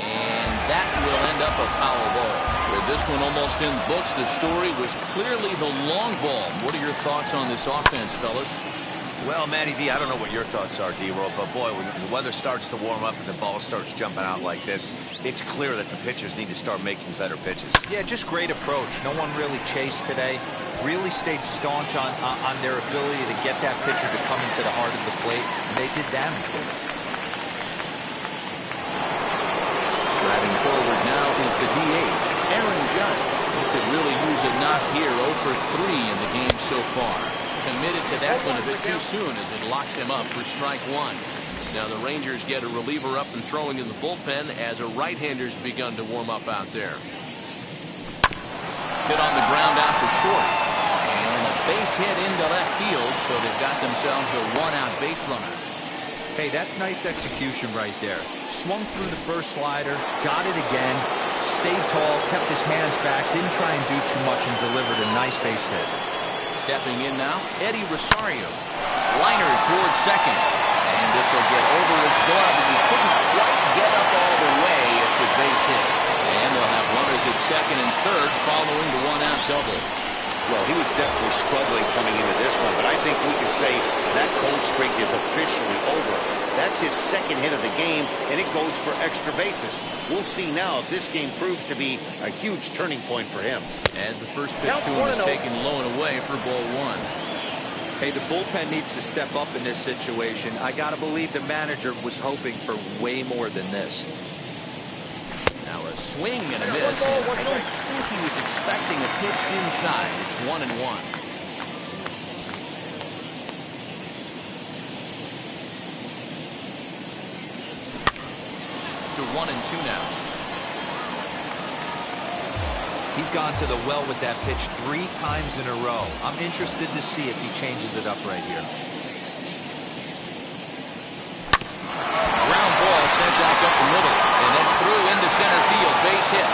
And that will end up a foul ball. With this one almost in books, the story was clearly the long ball. What are your thoughts on this offense, fellas? Well, Matty V, I don't know what your thoughts are, D-Roll, but boy, when the weather starts to warm up and the ball starts jumping out like this, it's clear that the pitchers need to start making better pitches. Yeah, just great approach. No one really chased today. Really stayed staunch on their ability to get that pitcher to come into the heart of the plate, and they did damage with it. Striding forward now is the DH, Aaron Judge. He could really use a knock here, 0 for 3 in the game so far. committed to that one a bit too soon as it locks him up for strike one. Now the Rangers get a reliever up and throwing in the bullpen as a right-hander's begun to warm up out there. Hit on the ground out to short. And a base hit into left field, so they've got themselves a one-out base runner. Hey, that's nice execution right there. Swung through the first slider, got it again, stayed tall, kept his hands back, didn't try and do too much, and delivered a nice base hit. Stepping in now, Eddie Rosario. Liner towards second. And this will get over his glove as he couldn't quite get up all the way. It's a base hit. And they'll have runners at second and third following the one-out double. Well, he was definitely struggling coming into this one, but I think we can say that cold streak is officially over. That's his second hit of the game, and it goes for extra bases. We'll see now if this game proves to be a huge turning point for him. As the first pitch to him is taken low and away for ball one. Hey, the bullpen needs to step up in this situation. I got to believe the manager was hoping for way more than this. Now a swing and a miss. And I don't think he was expecting a pitch inside. It's 1-1. To 1-2 now. He's gone to the well with that pitch 3 times in a row. I'm interested to see if he changes it up right here. Ground ball sent back up the middle, and that's through into center field. Base hit.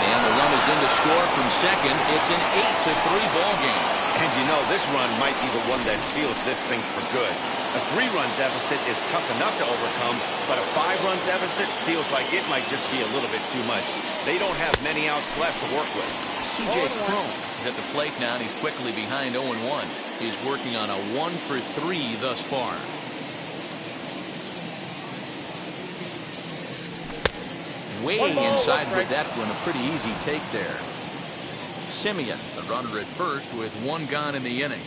And the run is in to score from second. It's an 8-3 ball game. And you know, this run might be the one that seals this thing for good. A 3-run deficit is tough enough to overcome, but a 5-run deficit feels like it might just be a little bit too much. They don't have many outs left to work with. C.J. Cron is at the plate now, and he's quickly behind 0-1. He's working on a 1-for-3 thus far. Way inside with that one, a pretty easy take there. Simeon, the runner at first with 1 gone in the inning.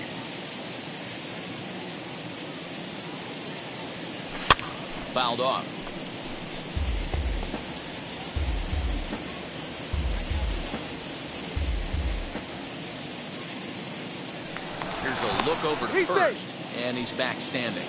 Fouled off. Here's a look over to first, and he's back standing.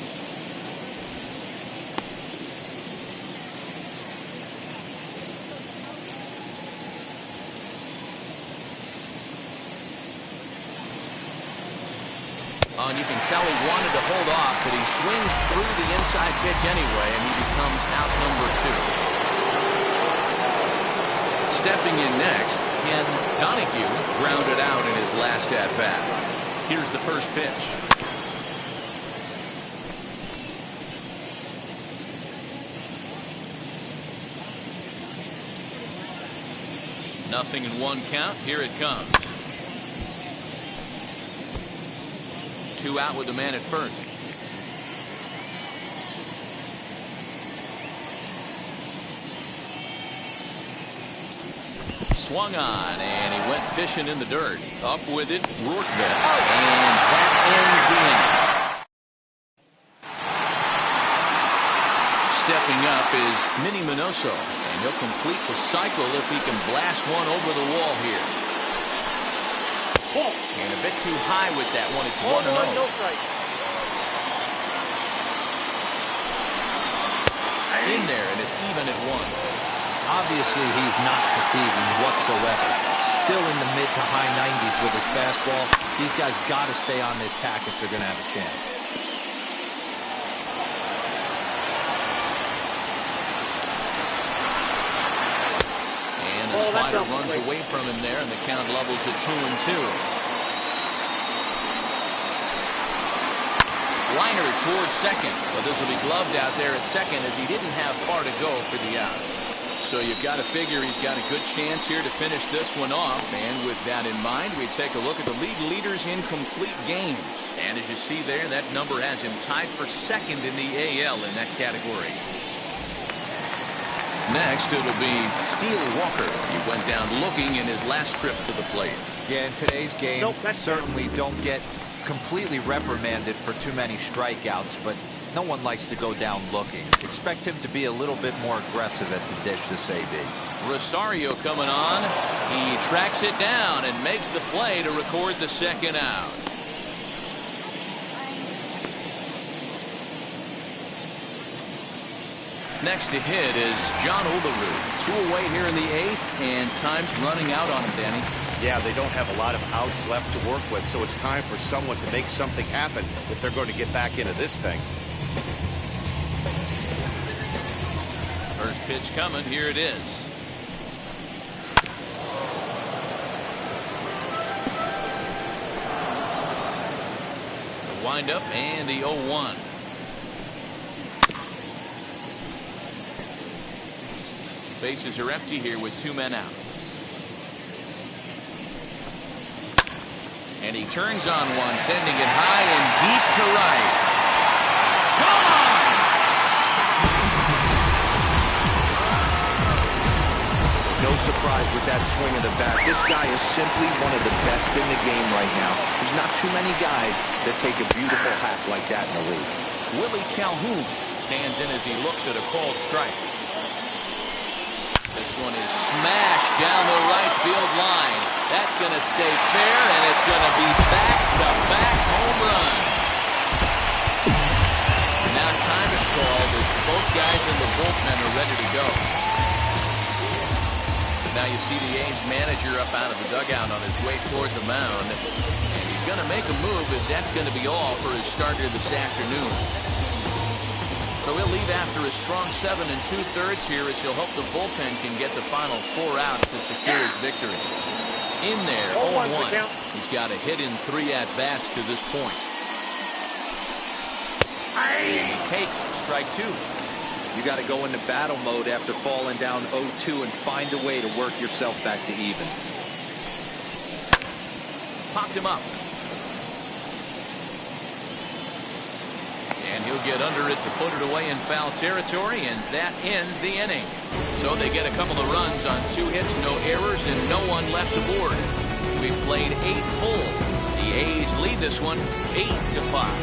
And you can tell he wanted to hold off, but he swings through the inside pitch anyway, and he becomes out number 2. Stepping in next, Ken Donahue grounded out in his last at-bat. Here's the first pitch. Nothing in 1 count. Here it comes. 2 out with the man at first. Swung on, and he went fishing in the dirt. Up with it, Rourke-Vet, and that ends the inning. Stepping up is Minnie Minoso, and he'll complete the cycle if he can blast one over the wall here. And a bit too high with that one. It's 1-0. In there, and it's even at 1. Obviously, he's not fatiguing whatsoever. Still in the mid to high 90s with his fastball. These guys got to stay on the attack if they're going to have a chance. And the slider runs away from him there, and the count levels at 2-2. Liner towards second, but this will be gloved out there at second as he didn't have far to go for the out. So you've got to figure he's got a good chance here to finish this one off. And with that in mind, we take a look at the league leaders in complete games. And as you see there, that number has him tied for second in the AL in that category. Next, it'll be Steele Walker. He went down looking in his last trip to the plate. Yeah, in today's game, certainly don't get completely reprimanded for too many strikeouts, but no one likes to go down looking. Expect him to be a little bit more aggressive at the dish this AB. Rosario coming on. He tracks it down and makes the play to record the second out. Next to hit is John Olerud. 2 away here in the 8th, and time's running out on him, Danny. Yeah, they don't have a lot of outs left to work with, so it's time for someone to make something happen if they're going to get back into this thing. First pitch coming. Here it is. The windup and the 0-1. Bases are empty here with 2 men out. And he turns on one, sending it high and deep to right. Gone! No surprise with that swing of the bat. This guy is simply one of the best in the game right now. There's not too many guys that take a beautiful hack like that in the league. Willie Calhoun stands in as he looks at a called strike. This one is smashed down the right field line. That's going to stay fair, and it's going to be back-to-back home run. Now time is called as both guys in the bullpen are ready to go. Now you see the A's manager up out of the dugout on his way toward the mound. And he's going to make a move, as that's going to be all for his starter this afternoon. So he'll leave after a strong 7 2/3 here, as he'll hope the bullpen can get the final 4 outs to secure his victory. In there, 0-1. He's got a hit in 3 at-bats to this point. And he takes strike 2. You got to go into battle mode after falling down 0-2 and find a way to work yourself back to even. Popped him up. And he'll get under it to put it away in foul territory, and that ends the inning. So they get a couple of runs on 2 hits, no errors, and no one left aboard. We played 8 full. The A's lead this one 8-5.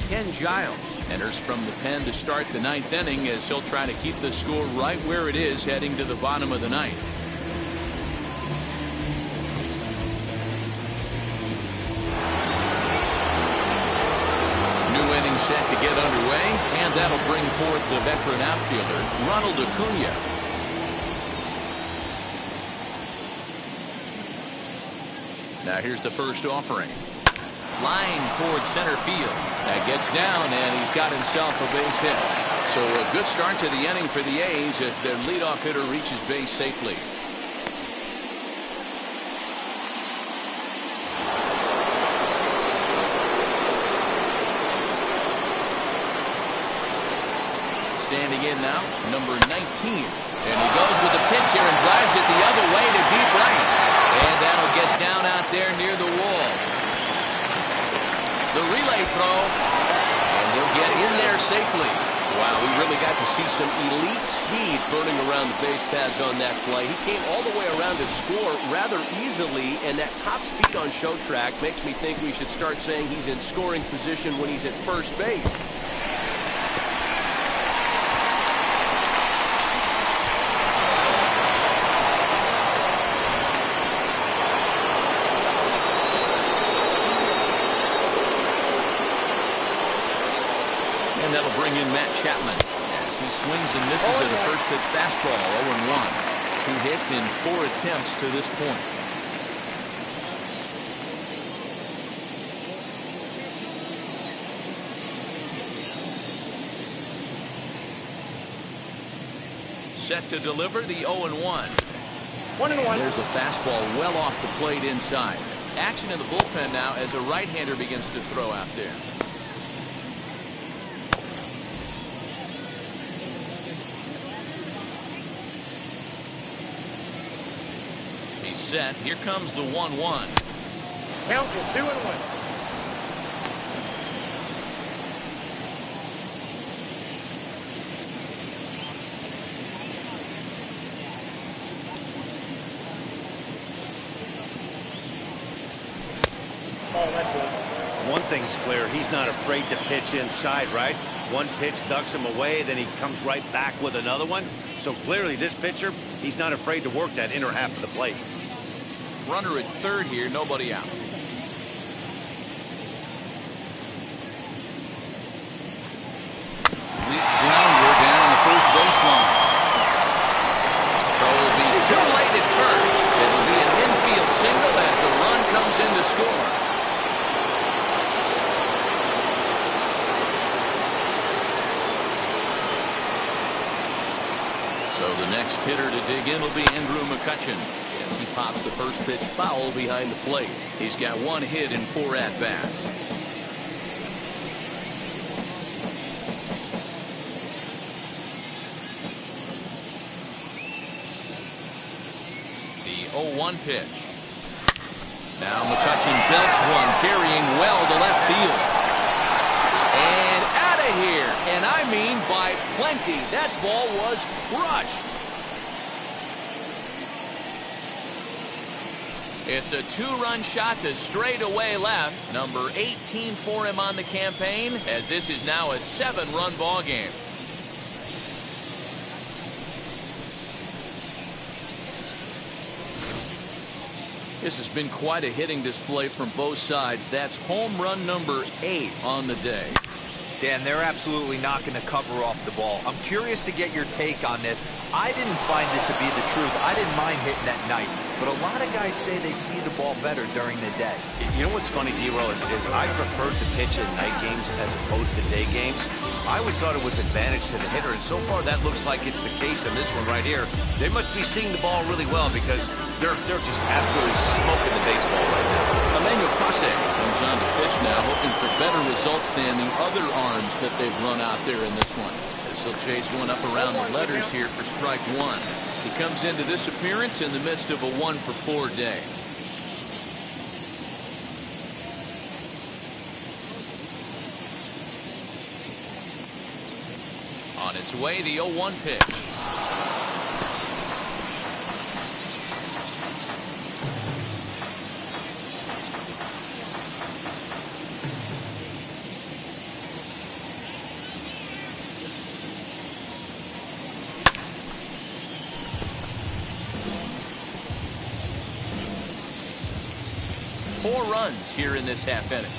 Ken Giles enters from the pen to start the 9th inning, as he'll try to keep the score right where it is heading to the bottom of the 9th. New inning set to get underway, and that'll bring forth the veteran outfielder, Ronald Acuna. Now here's the first offering. Line towards center field. That gets down, and he's got himself a base hit. So a good start to the inning for the A's, as their leadoff hitter reaches base safely. Standing in now, number 19. And he goes with the pitch here and drives it the other way to deep right. And that'll get down out there near the wall. The relay throw, and he'll get in there safely. Wow, we really got to see some elite speed burning around the base paths on that play. He came all the way around to score rather easily, and that top speed on show track makes me think we should start saying he's in scoring position when he's at first base. And that'll bring in Matt Chapman as he swings and misses at a first pitch fastball. 0-1. 2 hits in 4 attempts to this point. Set to deliver the 0-1. 1-1. There's a fastball well off the plate inside. Action in the bullpen now as a right-hander begins to throw out there. Set. Here comes the 1-1. Count is 2-1. Oh, that's good. One thing's clear, he's not afraid to pitch inside, right? One pitch ducks him away, then he comes right back with another one. So clearly this pitcher, he's not afraid to work that inner half of the plate. Runner at third here, nobody out. So the next hitter to dig in will be Andrew McCutcheon. As he pops the first pitch foul behind the plate. He's got 1 hit in 4 at-bats. The 0-1 pitch. Now McCutcheon belts one, carrying well to left field. And out of here. And I mean by plenty. That ball was crushed. It's a 2-run shot to straightaway left. Number 18 for him on the campaign, as this is now a 7-run ball game. This has been quite a hitting display from both sides. That's home run number 8 on the day. Dan, they're absolutely not going to cover off the ball. I'm curious to get your take on this. I didn't find it to be the truth. I didn't mind hitting at night, but a lot of guys say they see the ball better during the day. You know what's funny, D-Roll, is I prefer to pitch in night games as opposed to day games. I always thought it was advantage to the hitter, and so far that looks like it's the case in this one right here. They must be seeing the ball really well because they're just absolutely smoking the baseball right now. Emmanuel Clase comes on to pitch now, hoping for better results than the other arms that they've run out there in this one. As he'll chase one up around the letters here for strike 1. He comes into this appearance in the midst of a 1-for-4 day. On its way, the 0-1 pitch. Four runs here in this half inning.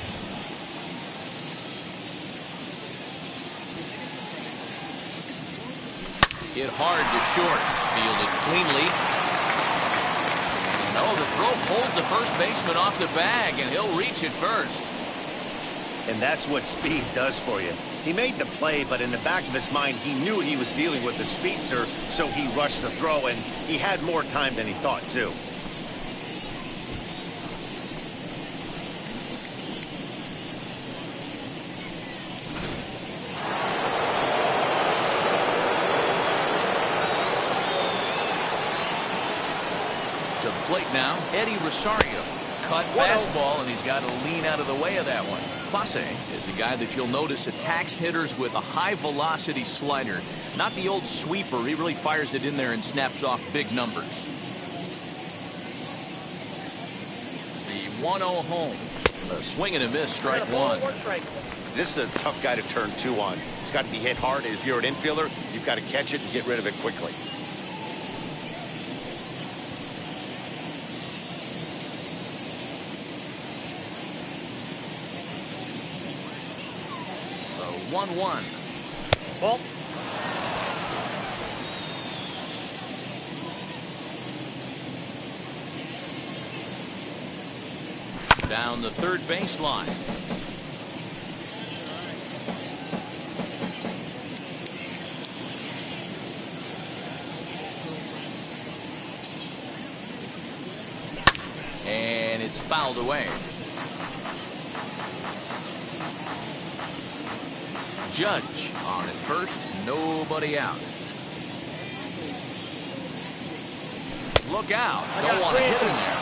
Hit hard to short. Fielded cleanly. And the throw pulls the first baseman off the bag, and he'll reach it first. And that's what speed does for you. He made the play, but in the back of his mind, he knew he was dealing with the speedster, so he rushed the throw, and he had more time than he thought, too. To the plate now, Eddie Rosario. Cut fastball, and he's got to lean out of the way of that one. Clase is a guy that you'll notice attacks hitters with a high-velocity slider. Not the old sweeper. He really fires it in there and snaps off big numbers. The 1-0 home. A swing and a miss, strike 1. This is a tough guy to turn 2 on. It's got to be hit hard, and if you're an infielder, you've got to catch it and get rid of it quickly. The 1-1. Ball. Down the third baseline. And it's fouled away. Judge on at first, nobody out. Look out. Don't want to hit him there.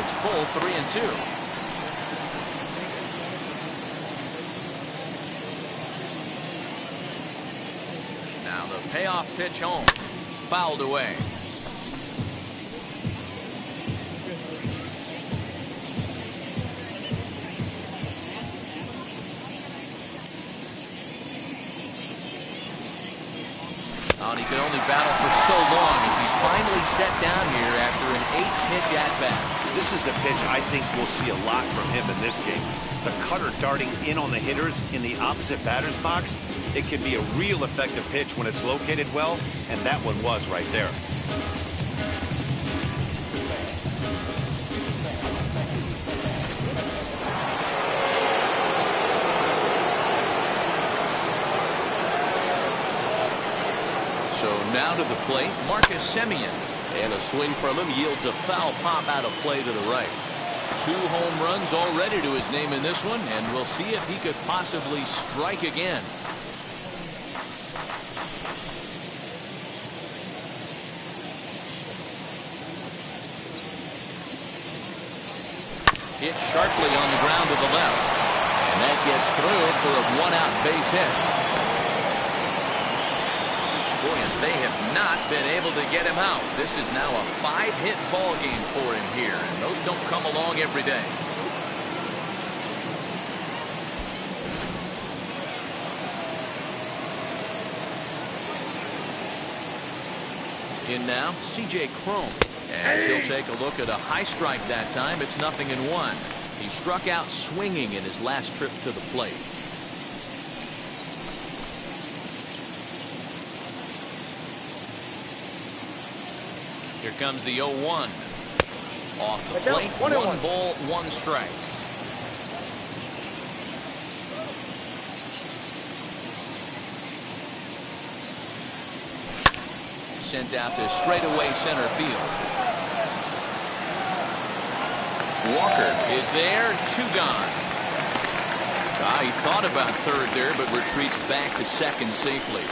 It's full 3-2. Now the payoff pitch home. Fouled away. And he could only battle for so long as he's finally set down here after an 8-pitch at-bat. This is a pitch I think we'll see a lot from him in this game. The cutter darting in on the hitters in the opposite batter's box. It can be a real effective pitch when it's located well, and that one was right there. So now to the plate, Marcus Semien. And a swing from him yields a foul pop out of play to the right. 2 home runs already to his name in this one, and we'll see if he could possibly strike again. Hit sharply on the ground to the left. And that gets through for a 1-out base hit. Boy, and they have not been able to get him out. This is now a 5-hit ball game for him here, and those don't come along every day. In now, C.J. Cron. As he'll take a look at a high strike that time, it's 0-1. He struck out swinging in his last trip to the plate. Here comes the 0-1. Off the plate, 1 ball, 1 strike. Sent out to straightaway center field. Walker is there, 2 gone. He thought about third there, but retreats back to second safely.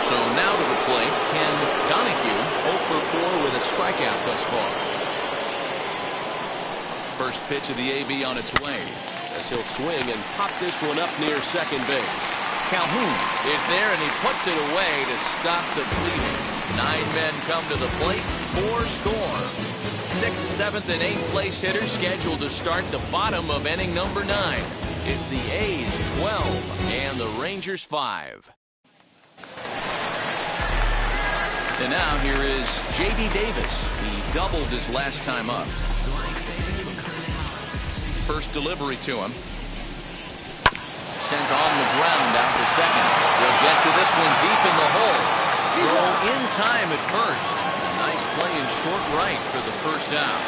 So now to the plate, Ken Donahue, 0 for 4 with a strikeout thus far. First pitch of the AB on its way, as he'll swing and pop this one up near second base. Calhoun is there, and he puts it away to stop the bleeding. 9 men come to the plate, 4 score. 6th, 7th, and 8th place hitters scheduled to start the bottom of inning number 9. It's the A's 12 and the Rangers 5. And now here is J.D. Davis. He doubled his last time up. First delivery to him. Sent on the ground out to second. We'll get to this one deep in the hole. Throw in time at first. Nice play in short right for the first out.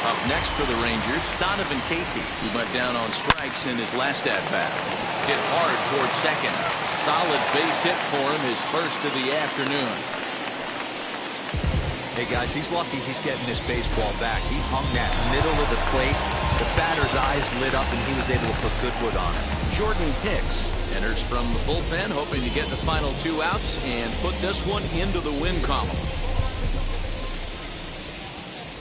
Up next for the Rangers, Donovan Casey, who went down on strikes in his last at-bat. Hit hard toward second. Solid base hit for him, his first of the afternoon. Hey guys, he's lucky he's getting this baseball back. He hung that middle of the plate. The batter's eyes lit up, and he was able to put good wood on it. Jordan Hicks enters from the bullpen, hoping to get the final 2 outs and put this one into the win column.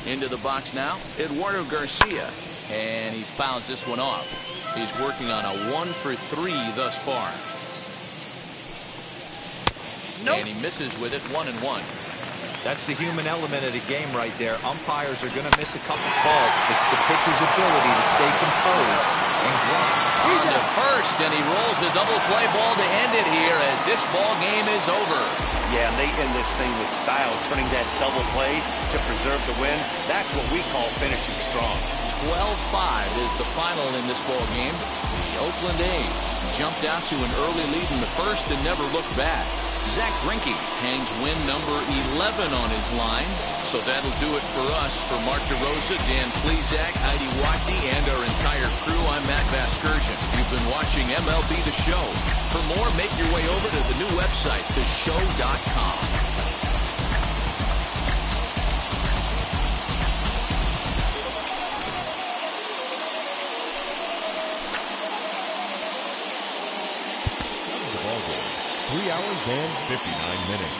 Into the box now, Eduardo Garcia, and he fouls this one off. He's working on a 1 for 3 thus far. Nope. And he misses with it, 1-1. That's the human element of the game right there. Umpires are going to miss a couple calls. It's the pitcher's ability to stay composed and grind. On to first, and he rolls the double play ball to end it here as this ball game is over. Yeah, and they end this thing with style, turning that double play to preserve the win. That's what we call finishing strong. 12-5 is the final in this ball game. The Oakland A's jumped out to an early lead in the first and never looked back. Zach Greinke hangs win number 11 on his line. So that'll do it for us. For Mark DeRosa, Dan Plesac, Heidi Watney, and our entire crew, I'm Matt Vasgersian. You've been watching MLB The Show. For more, make your way over to the new website, theshow.com. Hours and 59 minutes.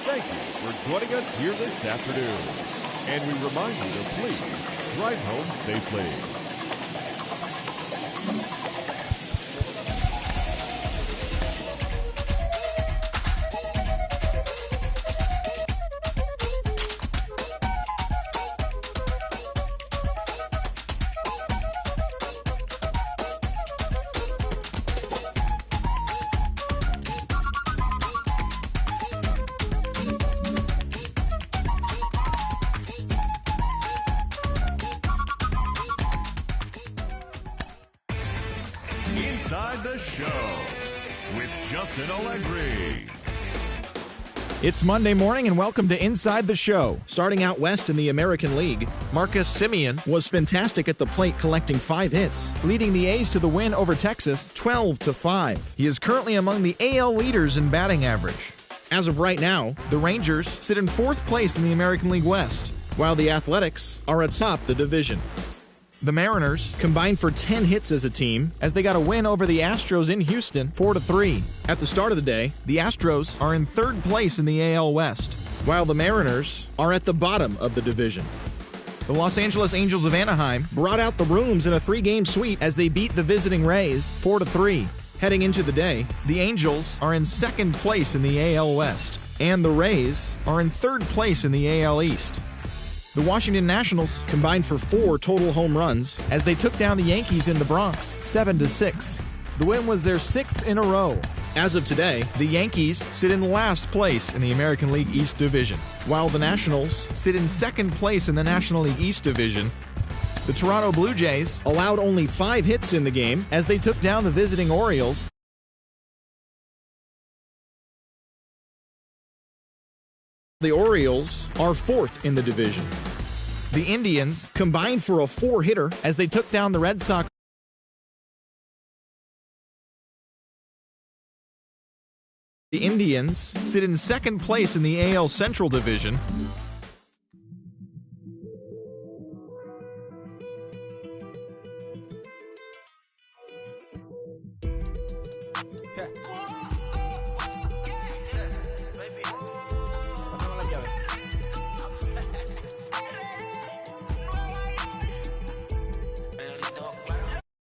Thank you for joining us here this afternoon. And we remind you to please drive home safely. Inside the Show with Justin Allegri. It's Monday morning and welcome to Inside the Show. Starting out west in the American League, Marcus Semien was fantastic at the plate, collecting 5 hits, leading the A's to the win over Texas 12-5. He is currently among the AL leaders in batting average. As of right now, the Rangers sit in 4th place in the American League West, while the Athletics are atop the division. The Mariners combined for 10 hits as a team as they got a win over the Astros in Houston 4-3. At the start of the day, the Astros are in 3rd place in the AL West, while the Mariners are at the bottom of the division. The Los Angeles Angels of Anaheim brought out the rooms in a 3-game sweep as they beat the visiting Rays 4-3. Heading into the day, the Angels are in 2nd place in the AL West, and the Rays are in 3rd place in the AL East. The Washington Nationals combined for 4 total home runs as they took down the Yankees in the Bronx 7-6. The win was their 6th in a row. As of today, the Yankees sit in last place in the American League East Division, while the Nationals sit in 2nd place in the National League East Division. The Toronto Blue Jays allowed only 5 hits in the game as they took down the visiting Orioles. The Orioles are 4th in the division. The Indians combined for a 4-hitter as they took down the Red Sox. The Indians sit in 2nd place in the AL Central Division.